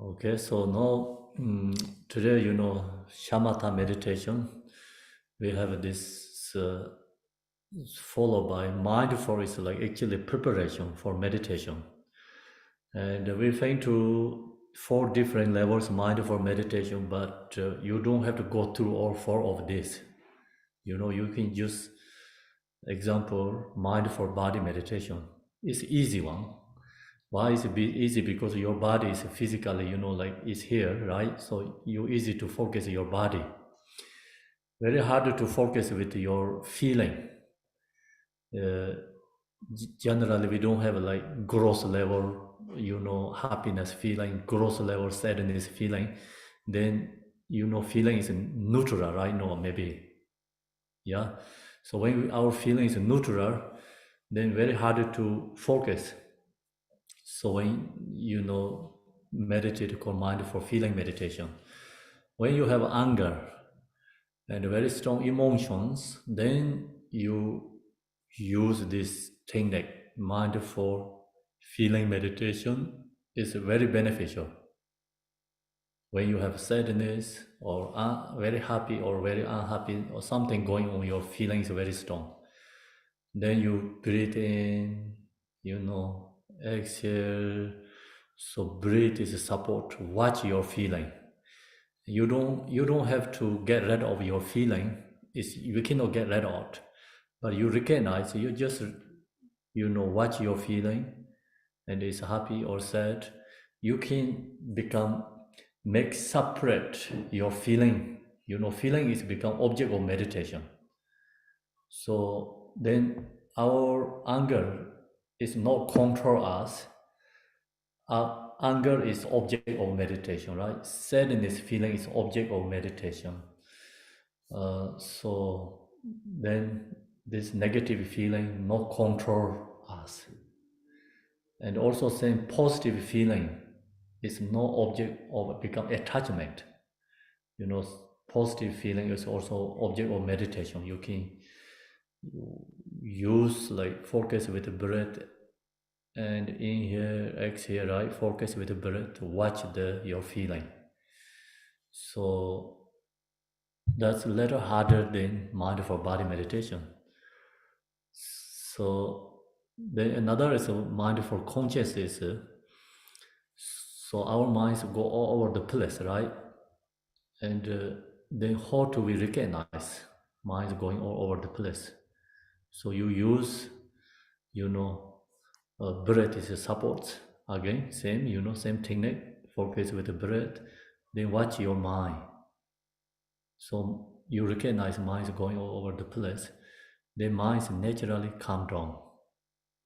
A: Okay, so now today, Shamata meditation. we have this followed by mindful is like actually preparation for meditation. And we find to 4 different levels mindful meditation, but you don't have to go through all 4 of this. You can just example mindful body meditation. It's easy one. Why is it easy? Because your body is physically, like it's here, right? So you easy to focus your body. Very hard to focus with your feeling. Uh, Generally, we don't have like gross level, happiness feeling, gross level sadness feeling. Then, feeling is neutral, right? No, maybe, yeah. So when our feeling is neutral, then very hard to focus. So when meditate called mindful feeling meditation. When you have anger and very strong emotions, then you use this technique, mindful feeling meditation is very beneficial. When you have sadness or very happy or very unhappy or something going on, your feeling is very strong. Then you breathe in, exhale. So breathe is a support. Watch your feeling. You don't have to get rid of your feeling. You cannot get rid of it, but you recognize. You just watch your feeling, and it's happy or sad. You can make separate your feeling. Feeling is become object of meditation. So then our anger is not control us. Anger is object of meditation, right? Sadness feeling is object of meditation. So then this negative feeling not control us. And also same positive feeling is no object of become attachment. Positive feeling is also object of meditation. You can use like focus with the breath and inhale, exhale, right? Focus with the breath, watch your feeling. So that's a little harder than mindful body meditation. So then another is a mindful consciousness. So our minds go all over the place, right? And then how do we recognize minds going all over the place? So you use, breath is a support. Again, same technique. Focus with the breath. Then watch your mind. So you recognize minds going all over the place. Then minds naturally calm down.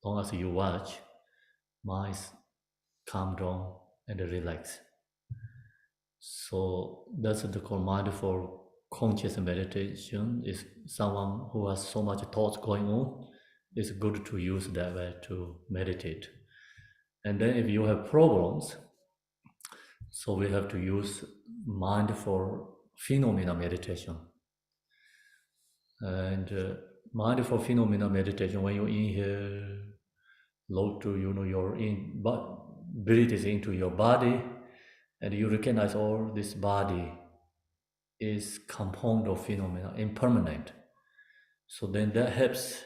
A: Long as you watch, minds calm down and relax. So that's the called mindful conscious meditation. Is someone who has so much thoughts going on. It's good to use that way to meditate. And then if you have problems, so we have to use mindful phenomena meditation. And mindful phenomena meditation, when you inhale, low to your breathe is into your body, and you recognize all this body is compound of phenomena, impermanent. So then that helps,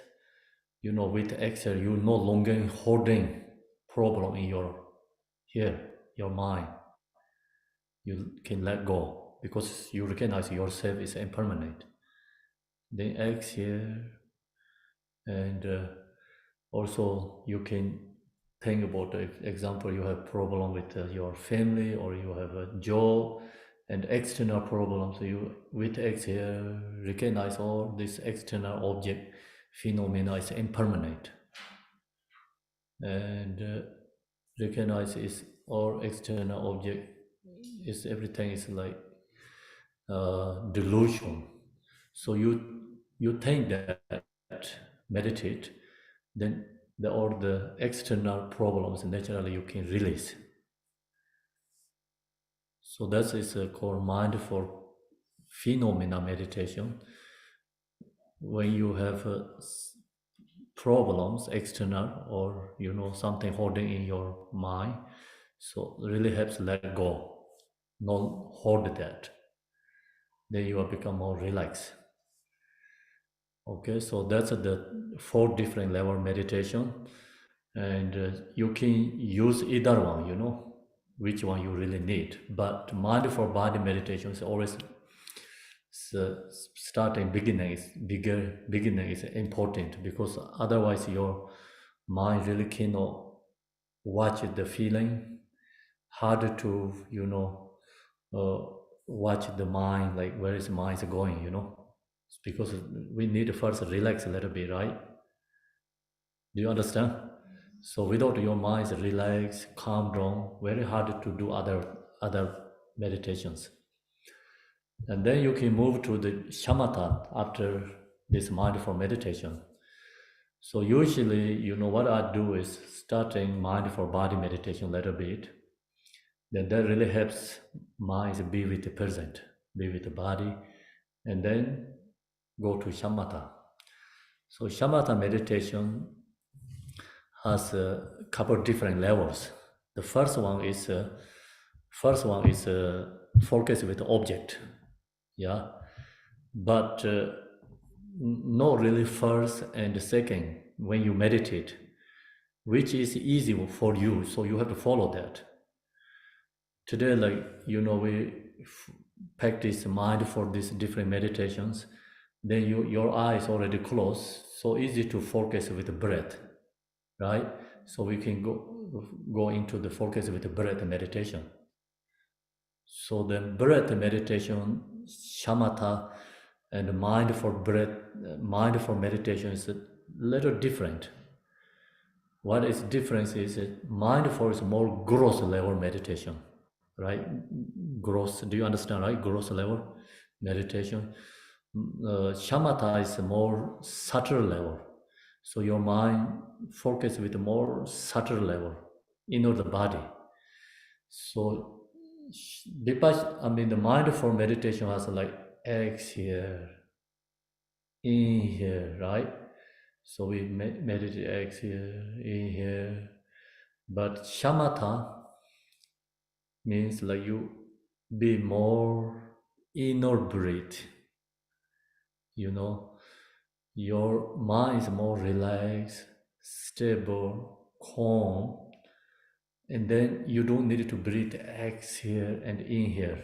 A: with exhale, you no longer holding problem in your mind. You can let go because you recognize yourself is impermanent. Then exhale, and also you can think about the example you have problem with your family, or you have a job and external problems. So you with exhale recognize all this external object phenomena is impermanent, and recognize is all external object is everything is like delusion. So you think that meditate, then all the external problems naturally you can release. So that is called mindful phenomena meditation. When you have problems external, or something holding in your mind, so it really helps let go, not hold that. Then you will become more relaxed. Okay, so that's the 4 different level meditation, and you can use either one, which one you really need. But mindful body meditation is always starting beginning is beginning is important, because otherwise your mind really cannot watch the feeling. Harder to uh, watch the mind, like where is mind going, It's because we need to first relax a little bit, right? Do you understand? So without your mind relax, calm down, very hard to do other meditations. And then you can move to the shamatha after this mindful meditation. So usually, what I do is starting mindful body meditation a little bit. Then that really helps mind to be with the present, be with the body, and then go to shamatha. So shamatha meditation has a couple of different levels. The first one is focus with the object, yeah, but not really first and second when you meditate, which is easy for you, so you have to follow that. Today, we practice mind for these different meditations. Then your eyes already closed, so easy to focus with the breath, right? So we can go into the focus with the breath meditation. So the breath meditation, shamatha, and mindful breath, mindful meditation is a little different. What is difference is mindful is more gross level meditation, right? Gross, do you understand, right? Gross level meditation. Shamatha is a more subtle level. So your mind focus with a more subtle level, the body. So the mindful meditation has like exhale, inhale, right? So we meditate exhale, inhale. But shamatha means like you be more inner breathe. Your mind is more relaxed, stable, calm, and then you don't need to breathe exhale and inhale.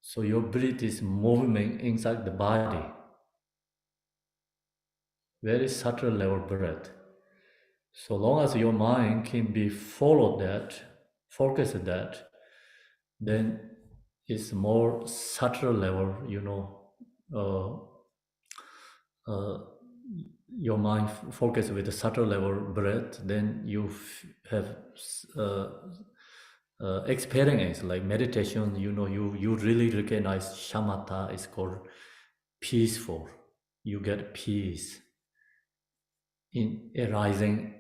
A: So your breath is movement inside the body. Very subtle level breath. So long as your mind can be followed that, focus that, then it's more subtle level, uh, your mind focus with the subtle level breath, then you have uh, experience like meditation, you really recognize shamatha is called peaceful. You get peace in arising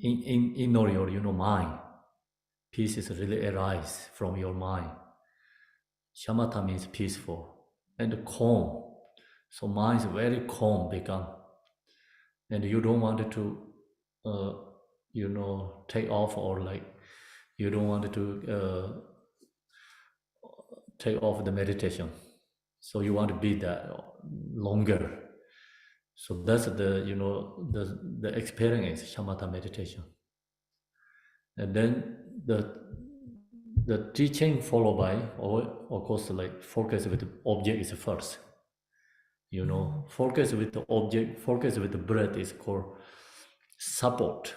A: in your mind. Peace is really arise from your mind. Shamatha means peaceful and calm. So mind is very calm become, and you don't want to, take off, or like you don't want to take off the meditation. So you want to be that longer. So that's the experience shamatha meditation. And then the teaching followed by, or of course, like focus with the object is first. Focus with the object, focus with the breath is called support.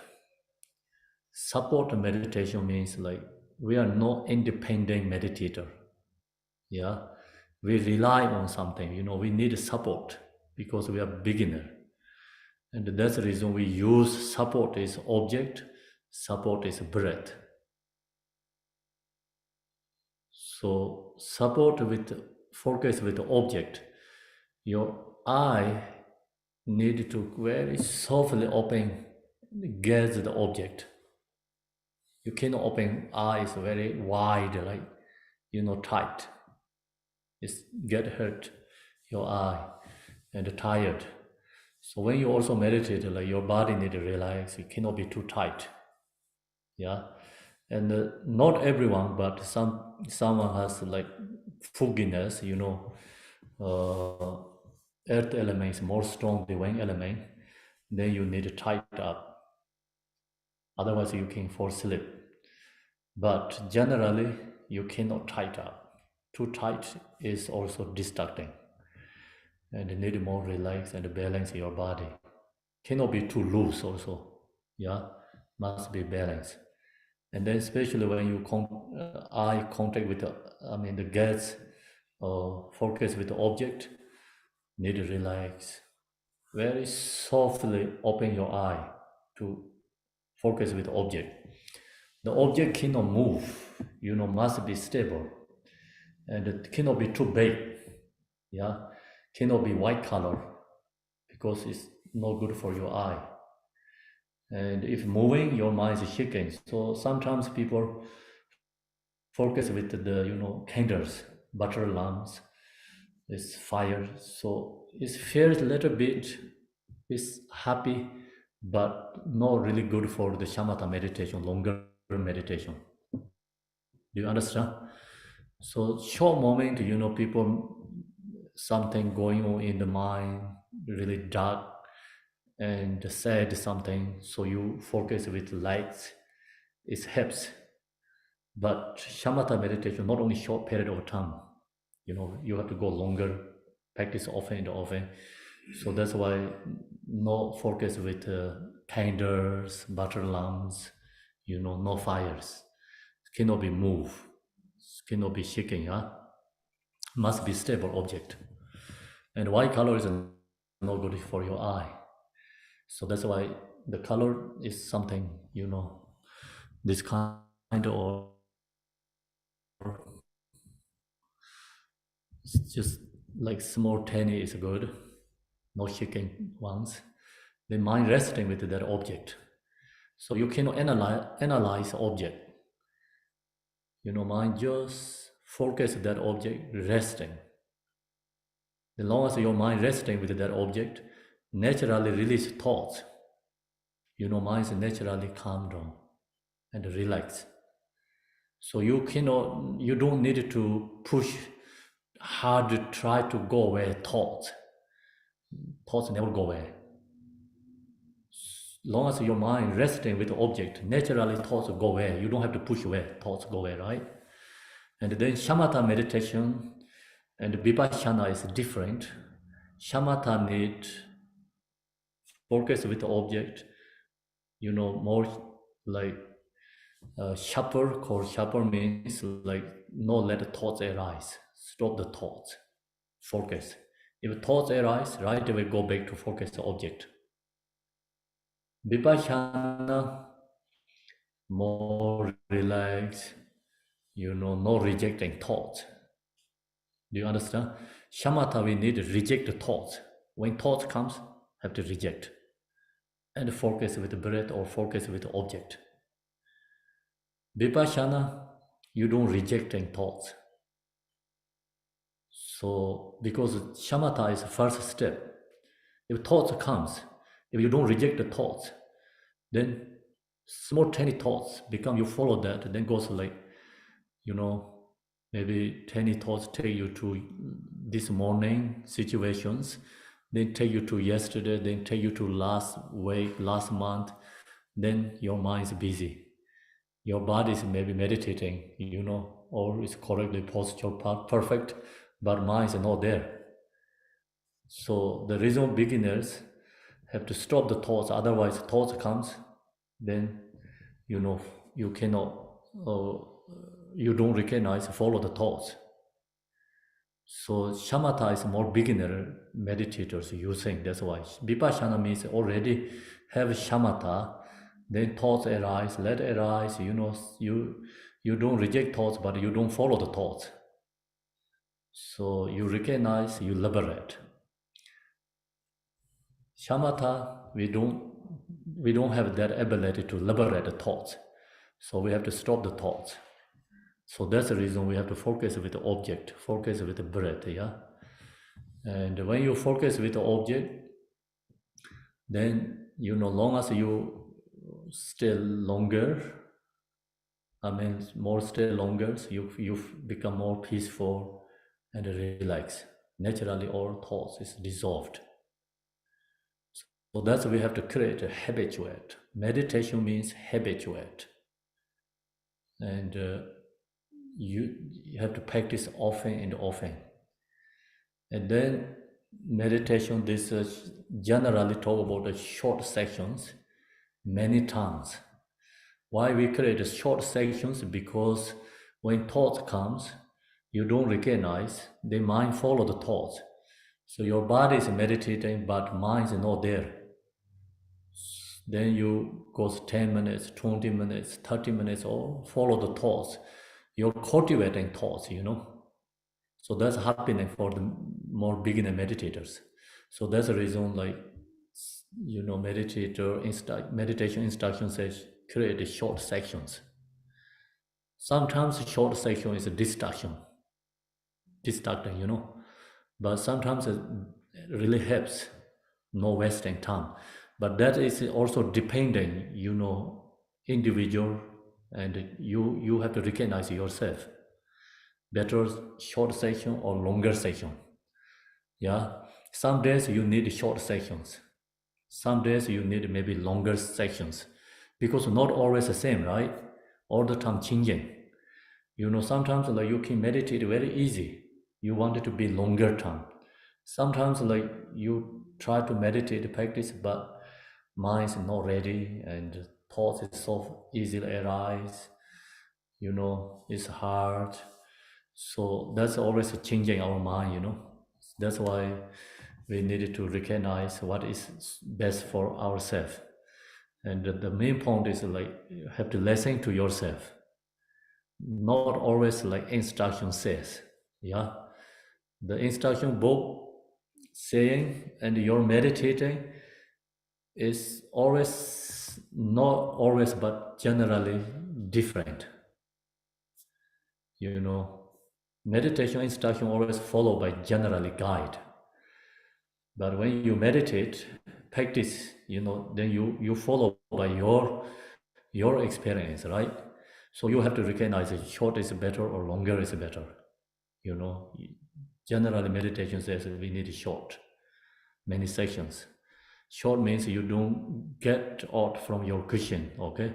A: Support meditation means like we are not independent meditator. Yeah, we rely on something. We need support because we are beginner, and that's the reason we use support is object, support is breath. So support with focus with the object. Your eye need to very softly open, gaze the object. You cannot open eyes very wide, like tight. It's get hurt your eye and tired. So when you also meditate, like your body need to relax. It cannot be too tight. Yeah, and not everyone, but someone has like fogginess. Uh, earth element is more strong than wind element, then you need to tighten up. Otherwise, you can fall asleep. But generally, you cannot tighten up. Too tight is also distracting. And you need more relax and balance in your body. Cannot be too loose also. Yeah, must be balanced. And then especially when you eye contact with the gaze or focus with the object, need to relax. Very softly open your eye to focus with the object. The object cannot move, must be stable. And it cannot be too big. Yeah, cannot be white color because it's not good for your eye. And if moving, your mind is shaking. So sometimes people focus with the candles, butter lamps, this fire. So it feels a little bit, it's happy, but not really good for the shamatha meditation, longer meditation. Do you understand? So short moment, people, something going on in the mind, really dark and sad something. So you focus with lights, it helps. But shamatha meditation, not only short period of time, you have to go longer, practice often and often. So that's why no focus with candles, butter lamps, no fires. Cannot be moved, cannot be shaking, huh? Must be stable object. And white color is not good for your eye. So that's why the color is something, this kind of, it's just like small tiny is good, no shaking ones. The mind resting with that object. So you cannot analyze object. Mind just focus that object resting. As long as your mind resting with that object, naturally release thoughts. Mind is naturally calm down and relax. So you don't need to push hard to try to go away thoughts. Thoughts never go away. As long as your mind resting with the object, naturally thoughts go away. You don't have to push away, thoughts go away, right? And then shamatha meditation and vipassana is different. Shamatha need focus with the object, more like sharper, called sharper means like no let the thoughts arise. Stop the thoughts. Focus. If thoughts arise, right away go back to focus the object. Vipassana, more relaxed, no rejecting thoughts. Do you understand? Shamatha, we need to reject the thoughts. When thoughts comes, have to reject. And focus with the breath or focus with the object. Vipassana, you don't rejecting thoughts. So, because shamatha is the first step. If thoughts comes, if you don't reject the thoughts, then small tiny thoughts become, you follow that, then goes like, maybe tiny thoughts take you to this morning situations, then take you to yesterday, then take you to last week, last month, then your mind is busy. Your body is maybe meditating, or is correctly posture perfect, but mind is not there. So the reason beginners have to stop the thoughts, otherwise thoughts comes, then you cannot, you don't recognize, follow the thoughts. So shamatha is more beginner meditators using, that's why. Vipassana means already have shamatha, then thoughts arise, let arise, you don't reject thoughts, but you don't follow the thoughts. So you recognize, you liberate. Shamatha, we don't have that ability to liberate the thoughts. So we have to stop the thoughts. So that's the reason we have to focus with the object, focus with the breath, yeah? And when you focus with the object, then, long as you stay longer, more stay longer, so you become more peaceful and relaxed. naturally all thoughts is dissolved. So that's why we have to create a habituate. Meditation means habituate. And you have to practice often and often. And then meditation, this generally talk about the short sections many times. Why we create short sections? Because when thought comes, you don't recognize, the mind follow the thoughts. So your body is meditating, but mind is not there. Then you go 10 minutes, 20 minutes, 30 minutes, or follow the thoughts. You're cultivating thoughts, So that's happening for the more beginner meditators. So that's the reason, like, meditation instruction says create short sections. Sometimes short section is a distracting, but sometimes it really helps, no wasting time. But that is also depending, individual, and you have to recognize yourself. Better short section or longer section. Yeah, some days you need short sections. Some days you need maybe longer sections, because not always the same, right? All the time changing. Sometimes like you can meditate very easy. You want it to be longer time. Sometimes like you try to meditate practice, but mind is not ready and thoughts is so easily arise. It's hard. So that's always changing our mind. That's why we needed to recognize what is best for ourselves. And the main point is like you have to listen to yourself. Not always like instruction says. Yeah. The instruction book saying and you're meditating is always, not always, but generally different. Meditation instruction always followed by generally guide. But when you meditate, practice, then you follow by your experience, right? So you have to recognize that short is better or longer is better. Generally meditation says we need short, many sections. Short means you don't get out from your cushion, okay?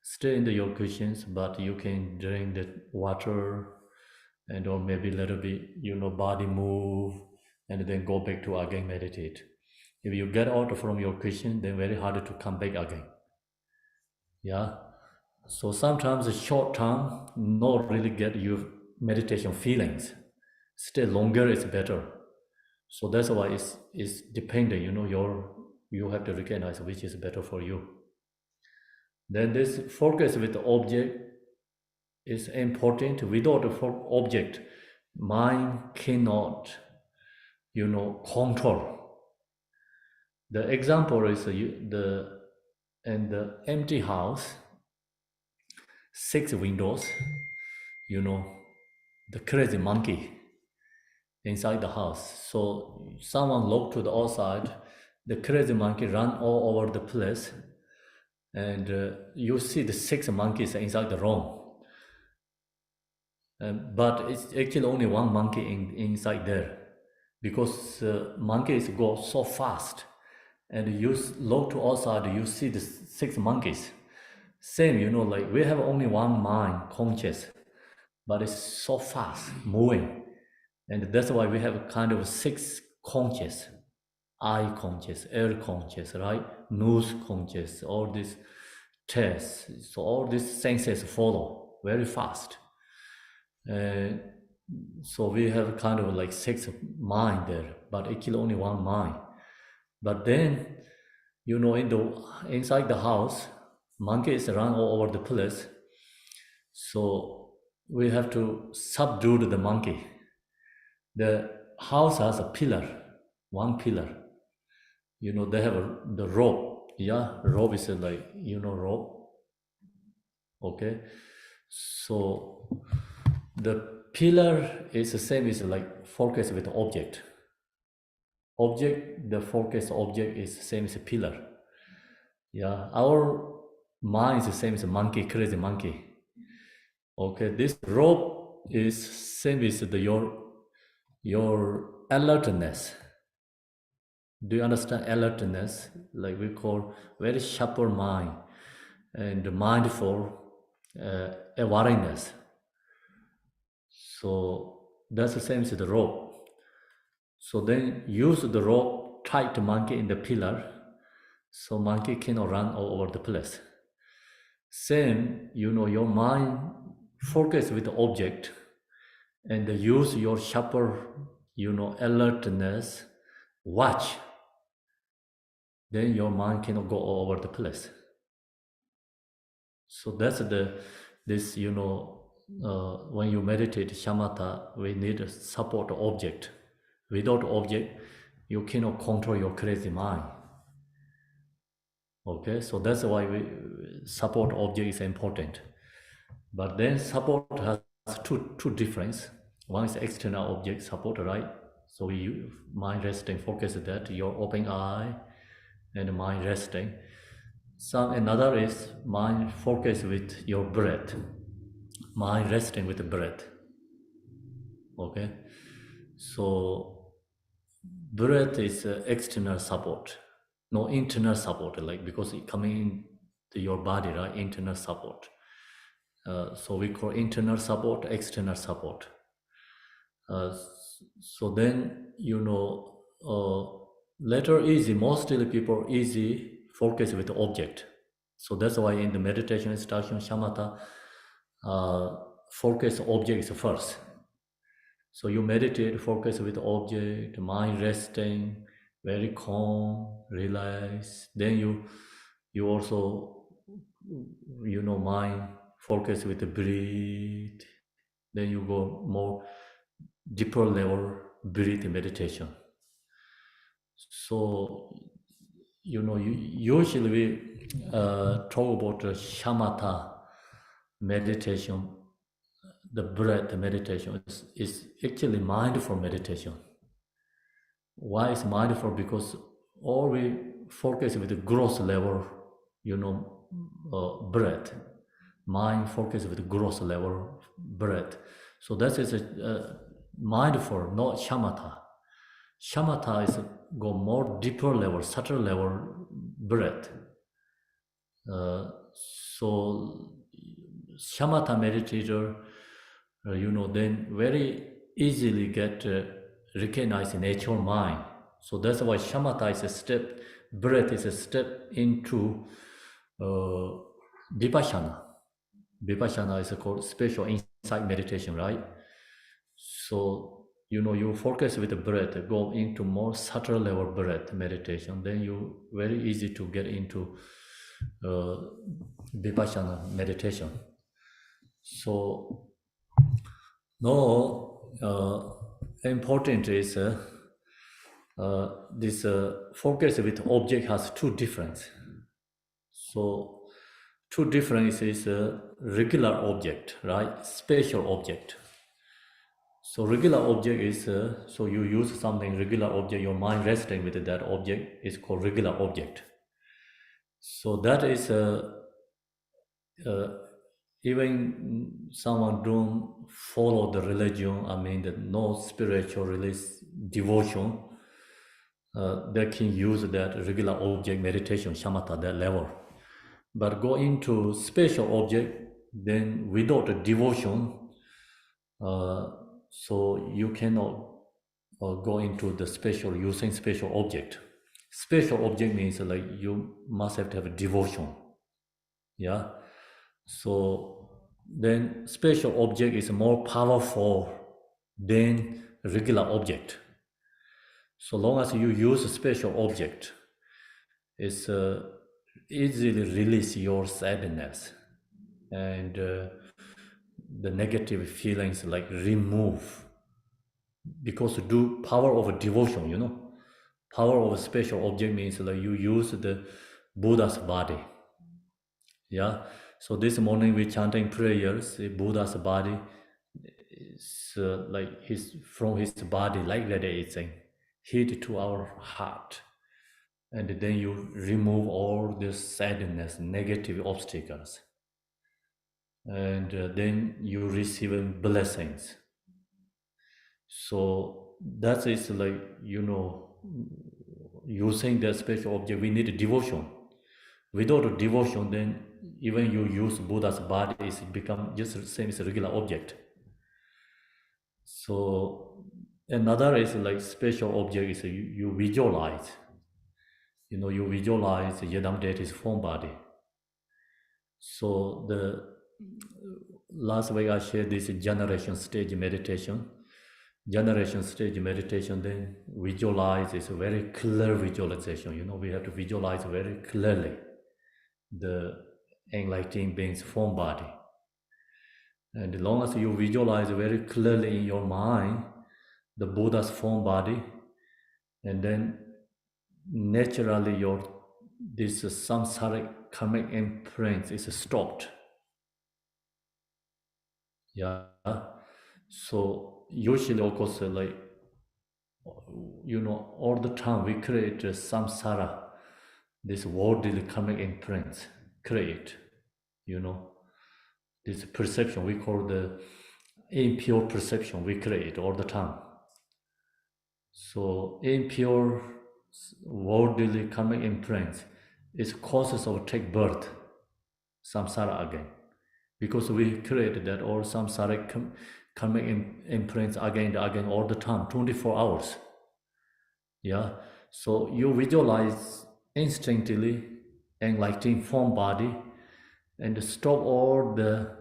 A: Stay in your cushions, but you can drink the water and or maybe a little bit, body move, and then go back to again meditate. If you get out from your cushion, then very hard to come back again. Yeah. So sometimes a short time not really get you meditation feelings. Stay longer is better. So that's why it's dependent, you have to recognize which is better for you. Then this focus with the object is important. Without a object, mind cannot, control. The example is in the empty house, 6 windows, the crazy monkey inside the house. So someone looked to the outside, the crazy monkey ran all over the place, and you see the 6 monkeys inside the room. But it's actually only one monkey inside there, because monkeys go so fast, and you look to outside, you see the 6 monkeys. Same, like we have only one mind, conscious, but it's so fast moving. And that's why we have kind of 6 conscious, eye conscious, air conscious, right? Nose conscious, all these tests. So all these senses follow very fast. So we have kind of like 6 mind there, but actually only one mind. But then, inside the house, monkeys run all over the place. So we have to subdue the monkey. The house has a pillar, one pillar. They have the rope. Yeah, rope is like, rope. Okay. So the pillar is the same as like focus with object. The focus object is the same as a pillar. Yeah, our mind is the same as a monkey, crazy monkey. Okay, this rope is same as your alertness. Do you understand alertness? Like we call very sharper mind and mindful awareness. So that's the same as the rope. So then use the rope, tie the monkey in the pillar, so monkey cannot run all over the place. Same, your mind focus with the object and use your sharper, alertness, watch. Then your mind cannot go all over the place. So that's this, when you meditate shamatha, we need a support object. Without object, you cannot control your crazy mind. Okay, so that's why support object is important. But then support has two difference. One is external object support, right? So you mind resting, focus that your open eye and mind resting. Another is mind focus with your breath, mind resting with the breath. Okay, so breath is external support, no internal support, like because it coming to your body, right? Internal support. So we call internal support, external support. So then, later easy, mostly people easy focus with the object. So that's why in the meditation instruction, shamatha, focus objects first. So you meditate, focus with object, mind resting, very calm, relax. Then you also, mind focus with the breathe. Then you go more deeper level breath meditation. So, usually we talk about the shamatha meditation, the breath meditation is actually mindful meditation. Why is mindful? Because all we focus with the gross level, breath. Mind focus with the gross level breath. So that is a mindful, not shamatha. Shamatha is go more deeper level, subtle level breath. So shamatha meditator, then very easily get recognize natural mind. So that's why shamatha is a step, breath is a step into vipassana. Vipassana is called special insight meditation, right? So, you focus with the breath, go into more subtle level breath meditation, then you very easy to get into vipassana meditation. So, no, important is this focus with object has two difference. So, two difference is regular object, right? Special object. So regular object is, so you use something regular object, your mind resting with that object is called regular object. So that is, even someone don't follow the religion, no spiritual release devotion, they can use that regular object meditation, shamatha, that level. But go into special object, then without the devotion, so you cannot go into the special, using special object. Special object means like you must have to have a devotion. Yeah. So then special object is more powerful than regular object. So long as you use a special object, it's easily release your sadness and the negative feelings like remove, because to do power of devotion, power of a special object means like you use the Buddha's body. Yeah. So this morning we chanting prayers, the Buddha's body is like from his body, like radiating, hit to our heart. And then you remove all this sadness, negative obstacles. And then you receive blessings. So that is like, using that special object, we need devotion. Without devotion, then even you use Buddha's body, it's become just the same as a regular object. So another is like special object is you visualize. You visualize Yedam deity's form body. So the last week I shared this generation stage meditation. Generation stage meditation, then visualize is a very clear visualization. We have to visualize very clearly the enlightened being's form body. And as long as you visualize very clearly in your mind the Buddha's form body, and then naturally this samsaric karmic imprint is stopped. Yeah. So usually, of course, like all the time we create samsara, this worldly karmic imprints create. This perception we call the impure perception we create all the time. So impure worldly karmic imprints is causes of take birth, samsara again, because we created that all samsaric karmic imprints again and again all the time, 24 hours. Yeah. So you visualize instinctively enlightened form body and stop all the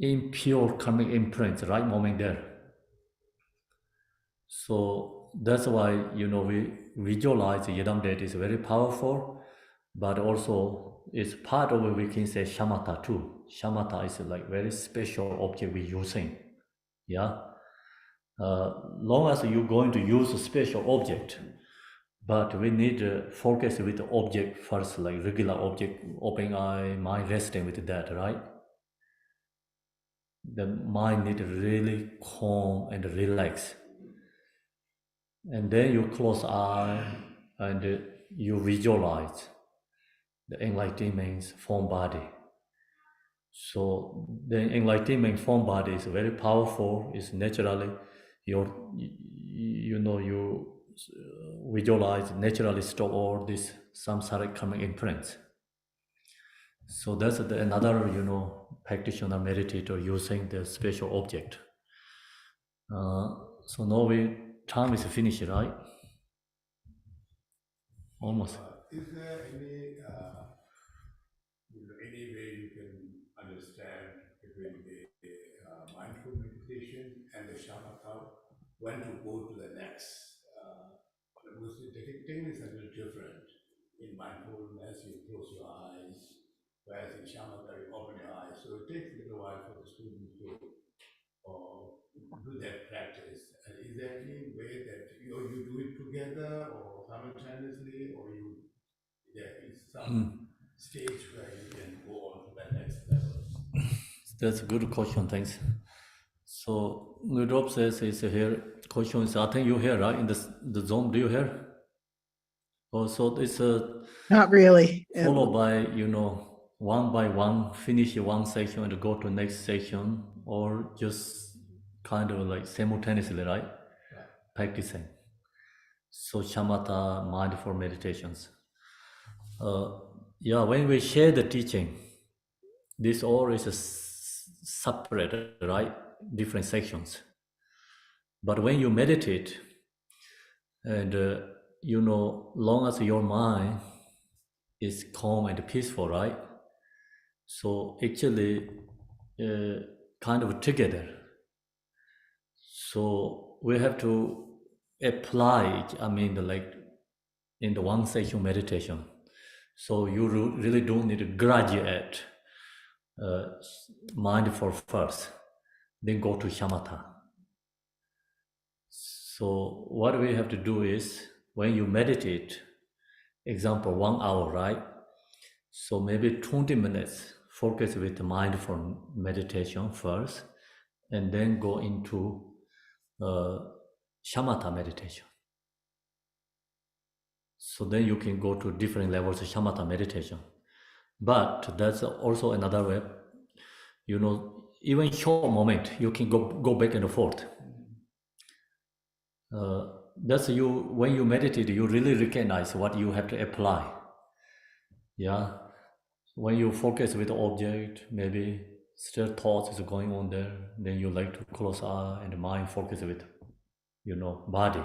A: impure karmic imprints right moment there. So that's why we visualize Yedam deity is very powerful, but also it's part of it, we can say Shamata too. Shamata is like very special object we're using. Yeah. Long as you're going to use a special object, but we need to focus with the object first, like regular object, open eye, mind resting with that, right? The mind need to really calm and relax. And then you close eye and you visualize the enlightenment form body. So the enlightenment form body is very powerful. It's naturally you visualize naturally stop all these samsaric karmic imprints. So that's another practitioner meditator using the special object. So now time is finished, right? Almost.
C: Is there any way you can understand between the mindful meditation and the shamatha when to go to the next? Because the technique is a little different. In mindfulness, you close your eyes, whereas in shamatha, you open your eyes. So it takes a little while for the student to do that practice. And is there any way that you do it together or simultaneously, or there is some stage where you can go on to the next level?
A: That's a good question, thanks. So Nudrop says is here, question is, I think you hear, right? In the Zoom, do you hear? Oh, so it's
B: Not really.
A: followed by, one by one, finish one section and go to next section, or just kind of like simultaneously, right? Practicing. So Shamata, mindful meditations. When we share the teaching, this all is separate, right? Different sections. But when you meditate, and long as your mind is calm and peaceful, right? So actually, kind of together. So we have to apply it, like in the one session meditation. So you really don't need to graduate mindful first, then go to shamatha. So what we have to do is, when you meditate, example 1 hour, right? So maybe 20 minutes, focus with mindful meditation first, and then go into shamatha meditation. So then you can go to different levels of shamatha meditation. But that's also another way. Even short moment, you can go back and forth. That's you, when you meditate, you really recognize what you have to apply. Yeah. When you focus with the object, maybe still thoughts is going on there, then you like to close eye and mind focus with, body.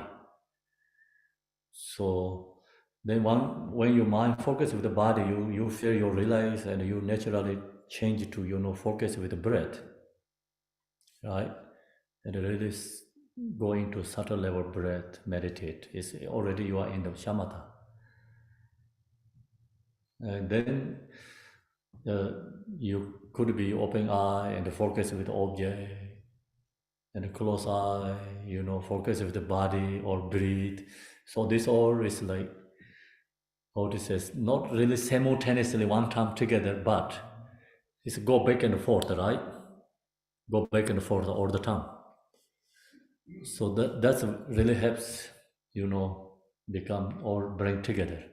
A: So then when your mind focus with the body, you feel, you realize, and you naturally change to, focus with the breath, right? And really go into subtle level breath, meditate. It's already you are in the shamatha. And then you could be open eye and focus with object, and close eye, focus with the body or breathe. So this all is like, how to say, not really simultaneously one time together, but it's go back and forth, right? Go back and forth all the time. So that's really helps, become or bring together.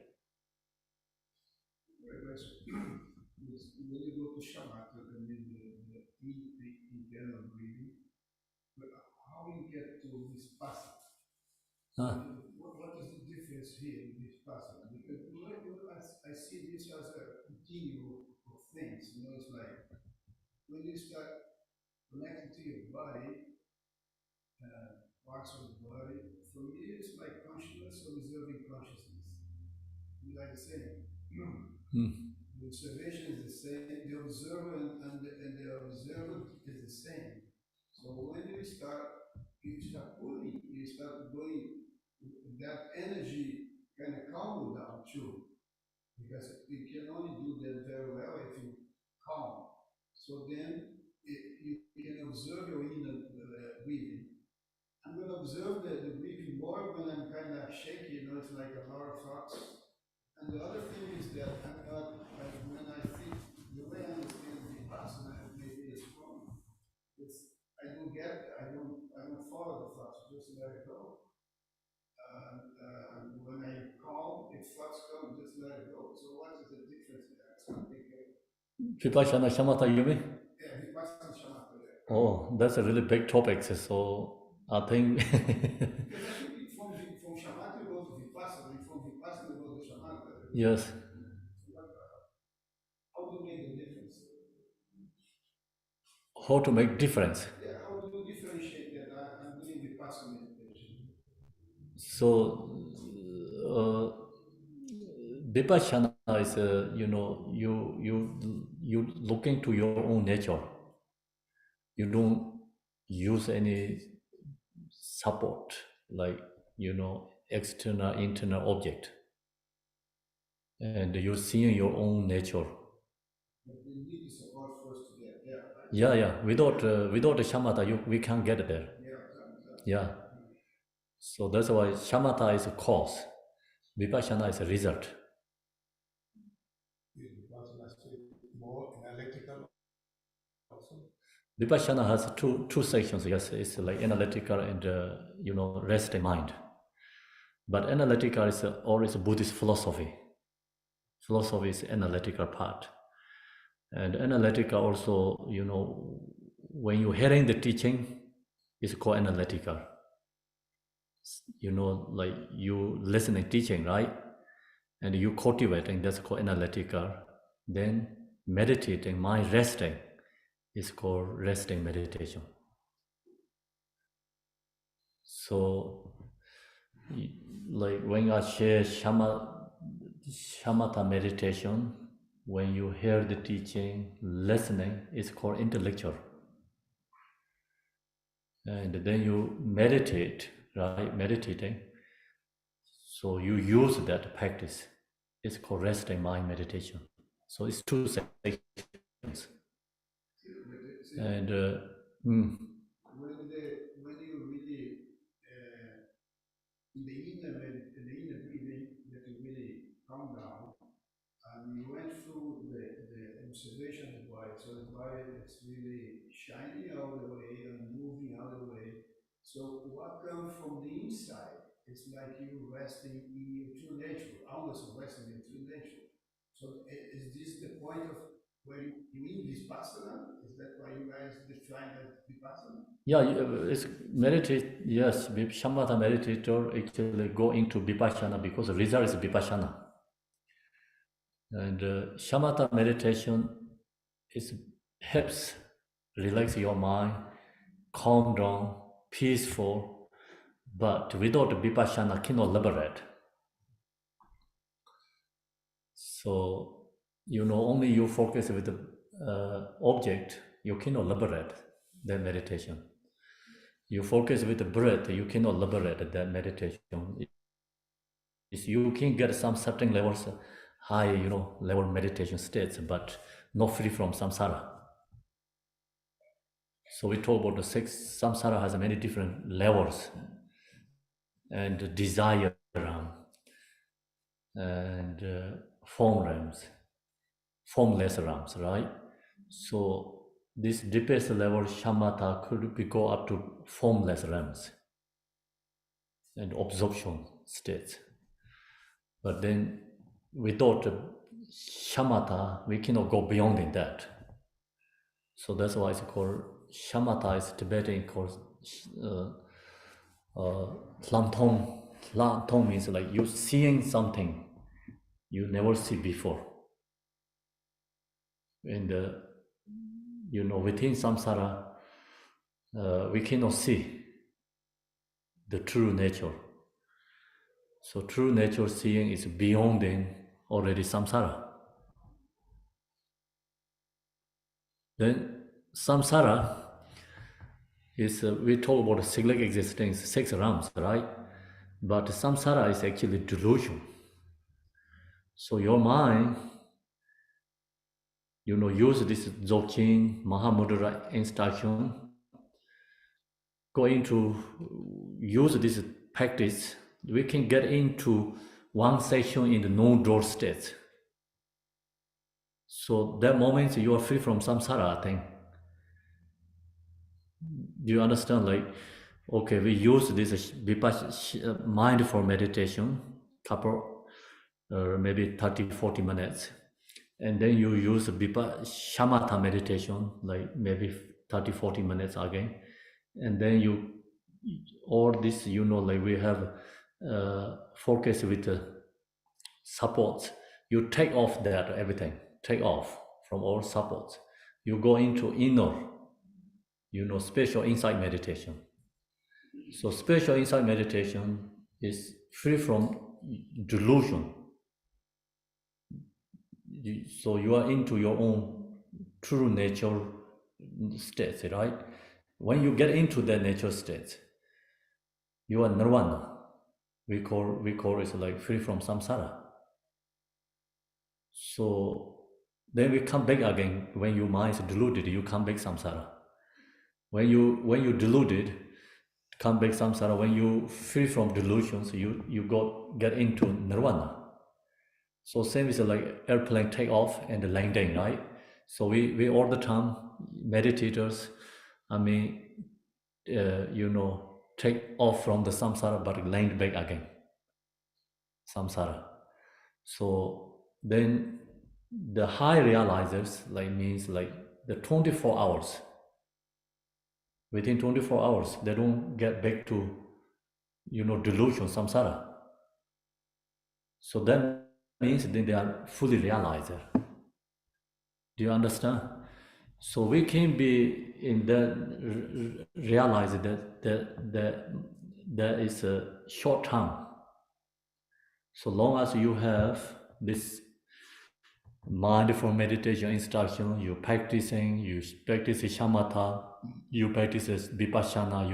C: When you go to Shamata, and then the internal breathing, but how you get to this passage? What is the difference here in this passage? Because I see this as a continuum of things. It's like when you start connecting to your body, parts of the body, for me it's like consciousness observing consciousness. You like the same. The observation is the same, the observer and the observant is the same. So when you start pulling, you start going, that energy kind of calm you down too. Because you can only do that very well if you calm. So then you can observe your inner breathing. I'm going to observe the breathing more when I'm kind of shaky, it's like a lot of thoughts. And the other thing is that I'm not, when I think, the way I understand Vipassana, maybe it's wrong. I don't get, I don't follow the thoughts, just let it go. When I calm, if thoughts come, just let it go. So what is the difference there? Something.
A: Vipassana shamatha, you mean?
C: Yeah, Vipassana shamatha. Yeah.
A: Oh, that's a really big topic. So I think.
C: Because I think from shamatha you go to Vipassana, and from Vipassana you go to shamatha.
A: Yes.
C: How do you make the difference?
A: How to make difference?
C: Yeah, how do you differentiate that I'm doing Vipassana meditation?
A: So, Vipassana is, you looking to your own nature. You don't use any support, like, external, internal object. And you're seeing your own nature.
C: But you need the support first to get there, right?
A: Yeah. Without the shamatha, we can't get there. Yeah. So that's why shamatha is a cause. Vipassana is a result.
C: Vipassana is more analytical also.
A: Vipassana has two sections. Yes, it's like analytical and resting mind. But analytical is always Buddhist philosophy. Philosophy is analytical part, and analytical also, when you're hearing the teaching, it's called analytical. Like you listening teaching, right? And you cultivating, that's called analytical. Then meditating, mind resting, is called resting meditation. So, like when I share shamatha meditation, when you hear the teaching, listening, it's called intellectual. And then you meditate, right? Meditating. So you use that practice. It's called resting mind meditation. So it's two sections. And
C: when you really in the inner breathing that you really calm down, and you went through the observation of the body. So the body is really shining all the way and moving all the way. So what comes from the inside, it's like you resting in your true nature, almost resting in your true nature. So is this the point of Well, you mean Vipassana? Is that why you guys define that Vipassana?
A: Yeah, it's meditate. Yes, Shamata meditator actually go into Vipassana because the result is Vipassana. And Shamata meditation is helps relax your mind, calm down, peaceful, but without Vipassana cannot liberate. So, only you focus with the object, you cannot liberate that meditation. You focus with the breath, you cannot liberate that meditation. You can get some certain levels, high, level meditation states, but not free from samsara. So we talk about the six, samsara has many different levels and desire and form realms, formless realms, right? So this deepest level shamatha could be go up to formless realms and absorption states. But then without shamatha, we cannot go beyond in that. So that's why it's called shamatha is Tibetan called Lantong. Lantong means like you seeing something you never see before. And within samsara, we cannot see the true nature. So true nature seeing is beyond in already samsara. Then samsara is, we talk about cyclic existence, 6 realms, right? But samsara is actually delusion. So your mind, use this Dzogchen, Mahamudra instruction, going to use this practice, we can get into one section in the non-draw state. So that moment you are free from samsara, I think. Do you understand? Like, okay, we use this mindful meditation, couple, maybe 30, 40 minutes. And then you use shamatha meditation, like maybe 30, 40 minutes again. And then all this, like we have focus with supports. You take off that everything, take off from all supports. You go into inner, spatial insight meditation. So spatial insight meditation is free from delusion. So you are into your own true nature states, right? When you get into that nature state, you are nirvana. We call it like free from samsara. So then we come back again. When your mind is deluded, you come back samsara. When you deluded, come back samsara. When you free from delusions, you get into nirvana. So same is like airplane take off and landing, right? So we all the time meditators, take off from the samsara but land back again, samsara. So then the high realizers means the 24 hours. Within 24 hours, they don't get back to delusion, samsara. So that means then they are fully realizer. Do you understand? So we can be in that realize that is a short time. So long as you have this mindful meditation instruction, you practice shamatha, you practice vipassana,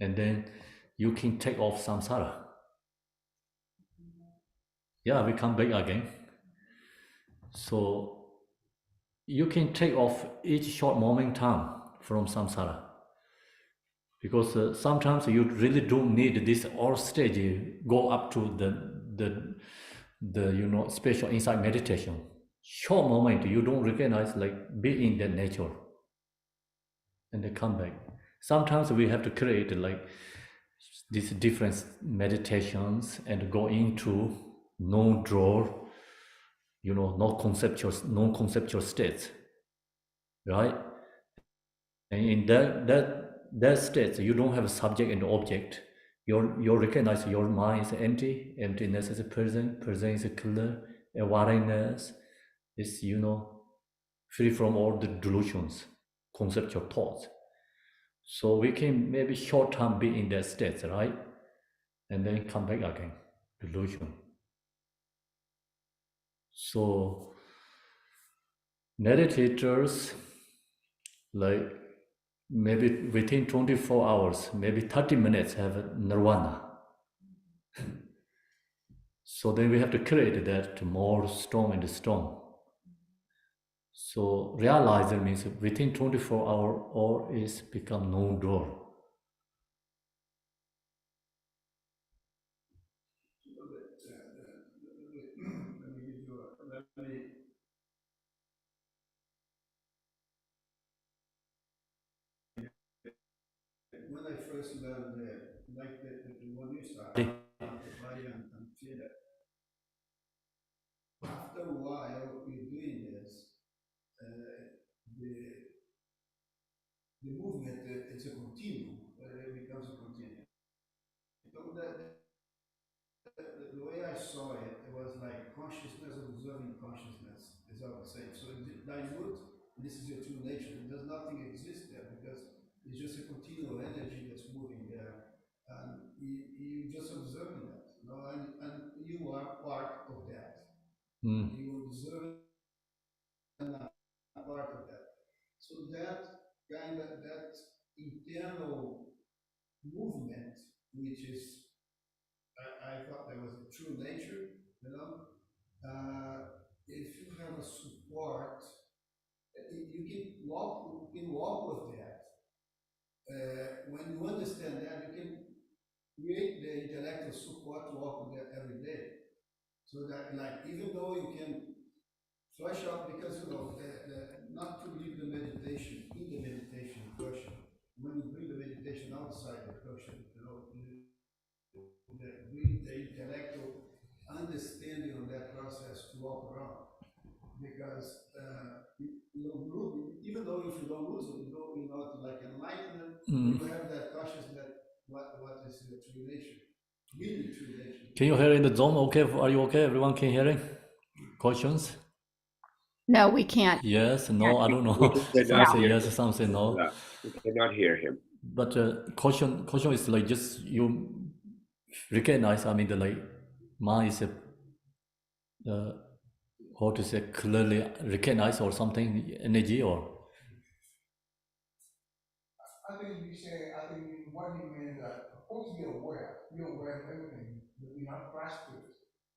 A: and then you can take off samsara. Yeah, we come back again. So you can take off each short moment time from samsara. Because sometimes you really don't need this all stage, you go up to the special insight meditation. Short moment, you don't recognize be in the nature and then come back. Sometimes we have to create these different meditations and go into no draw, non-conceptual states, right? And in that state, you don't have a subject and object. You recognize your mind is empty, emptiness is a present, present is a clear, awareness is free from all the delusions, conceptual thoughts. So we can maybe short term be in that state, right? And then come back again, delusion. So meditators, like maybe within 24 hours, maybe 30 minutes have a nirvana. So then we have to create that more strong and strong. So realizer means within 24 hours, all is become no door.
C: When I first learned the one you started, the body and feel it. After a while, you're doing this, the movement it's a continuum. It becomes a continuum. So the way I saw it, it was like consciousness observing consciousness, is all the same. So it dilute, and this is your true nature. Does nothing exist there because it's just a continual energy that's moving there, and you just observing that, and you are part of that. You observe and are part of that. So that that internal movement, which is I thought that was the true nature, you know. If you have a support, you can walk with that. When you understand that, you can create the intellectual support to walk with that every day. So that, like, even though you can flush out, because not to leave the meditation in the meditation cushion. When you bring the meditation outside the cushion, bring the intellectual understanding of that process to walk around. Because you don't lose, even though if you don't lose it, you're not like enlightenment, you have that consciousness that what is the true nature, really true nature.
A: Can you hear in the Zoom? Okay, are you okay? Everyone can hearing? Questions?
B: No, we can't.
A: Yes, no, I don't know.
E: We
A: Some
E: cannot
A: say
E: hear
A: yes,
E: him.
A: some say no.
E: No, we cannot hear him.
A: But caution is like just you recognize. I mean, the like mind is how to say, clearly recognize or something, energy or.
C: I think you say, I think one thing means that, of course, you're aware of everything, but you're not grasping it.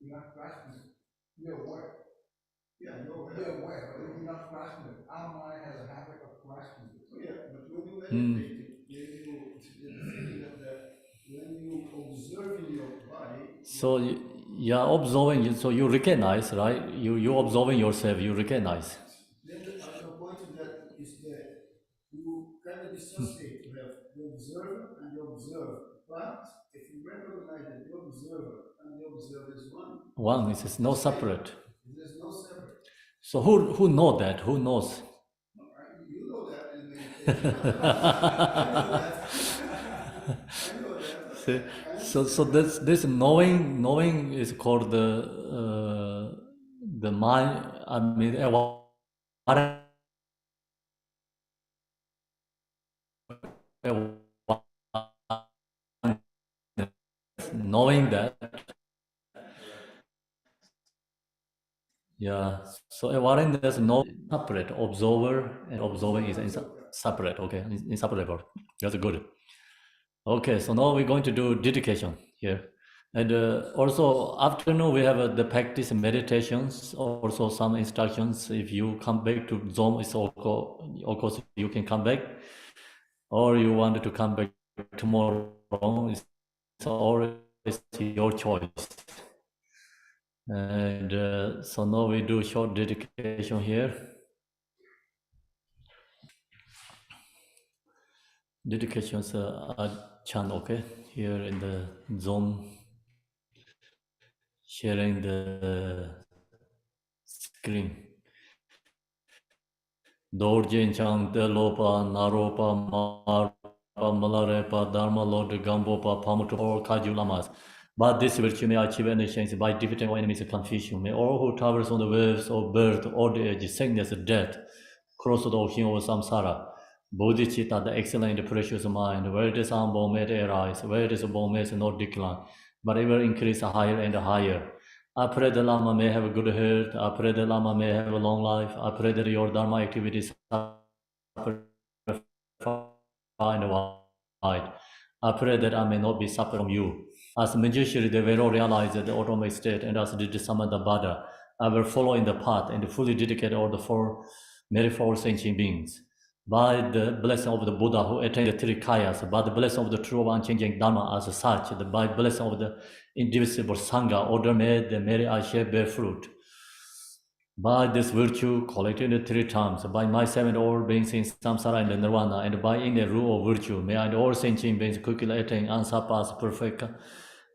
C: You're not grasping it. You're aware. Yeah, you're aware, but you're not grasping it. Our mind has a habit of grasping it. Oh, yeah, but when you meditate, the thing that when you observe in your body.
A: So yeah, observing. So you recognize, right? You observing yourself. You recognize.
C: Then the point is that is that you kind of dissociate. You have the observer and the observed. But if you recognize that the observer and the observer is one.
A: One is no separate.
C: There's no separate.
A: So who know that? Who knows?
C: You know that in meditation. I know that. I know that.
A: So this knowing is called the mind. I mean, knowing that. Yeah. So awareness no separate. Observer and observing is separate. Okay, inseparable. That's good. Okay, so now we're going to do dedication here. And also afternoon we have the practice meditations, also some instructions. If you come back to Zoom, it's also, of course you can come back, or you wanted to come back tomorrow, it's always your choice. And so now we do short dedication here. Dedications are chant, okay? Here in the Zoom, sharing the Green. Dorjin Chang Delopa Naropa Marpa Malarepa Dharma Lord Gambopa Pamutu or Kaju Lamas. But this virtue may achieve any change by defeating all enemies of confusion. May all who traverse on the waves of birth, old age, sickness, death, cross the ocean of samsara. Bodhicitta, the excellent precious mind, where it is humble may it arise, where it is born may it not decline, but ever increase higher and higher. I pray the Lama may have a good health. I pray the Lama may have a long life. I pray that your Dharma activities are far and wide. I pray that I may not be suffered from you. As Manjushri, they will realize the automatic state, and as did Samanta Bada, I will follow in the path and fully dedicate all the four sentient beings. By the blessing of the Buddha who attained the three kayas, by the blessing of the true unchanging Dharma as such, by the blessing of the indivisible Sangha, order made, the Mary I shall bear fruit. By this virtue collected in 3 times, by myself and all beings in samsara and nirvana, and by in the rule of virtue, may I and all sentient beings quickly attain unsurpassed, perfect,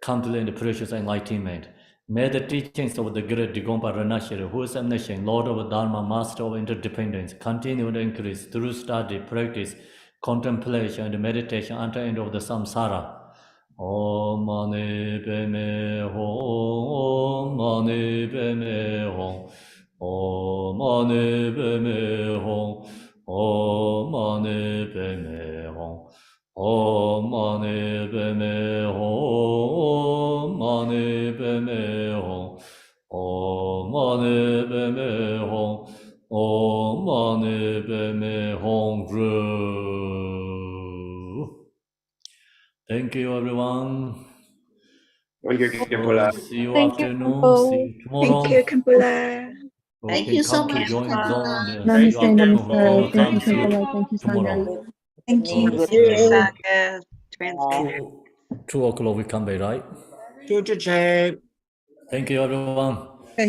A: complete and precious enlightenment. May the teachings of the great Digompa Ranashiri, who is omniscient, Lord of Dharma, Master of interdependence, continue to increase through study, practice, contemplation, and meditation until the end of the samsara. Om Mani Padme Hum, Om Mani Padme Hum, Om Mani Padme Hum, Om Mani Padme Hum, Om Mani Padme Hum, Mani Padme Hum, Om Mani Padme Hum, Om Mani Padme Hum. Thank you, everyone.
E: Thank you, Kempula.
A: See you
B: Thank you,
A: afternoon. See you tomorrow.
F: Thank you, Kempula.
G: Thank
A: Okay,
G: you so
A: come to
G: much,
A: join the zone.
G: Kempula.
A: See you
H: Namaste,
A: afternoon. Who
H: Namaste.
A: can
H: Thank you,
A: come, see you
H: Kempala. Thank you,
A: tomorrow.
H: Sangha.
F: Thank you.
E: Thank you.
A: 2 o'clock we come back, right?
E: Choo choo choo.
A: Thank you, everyone.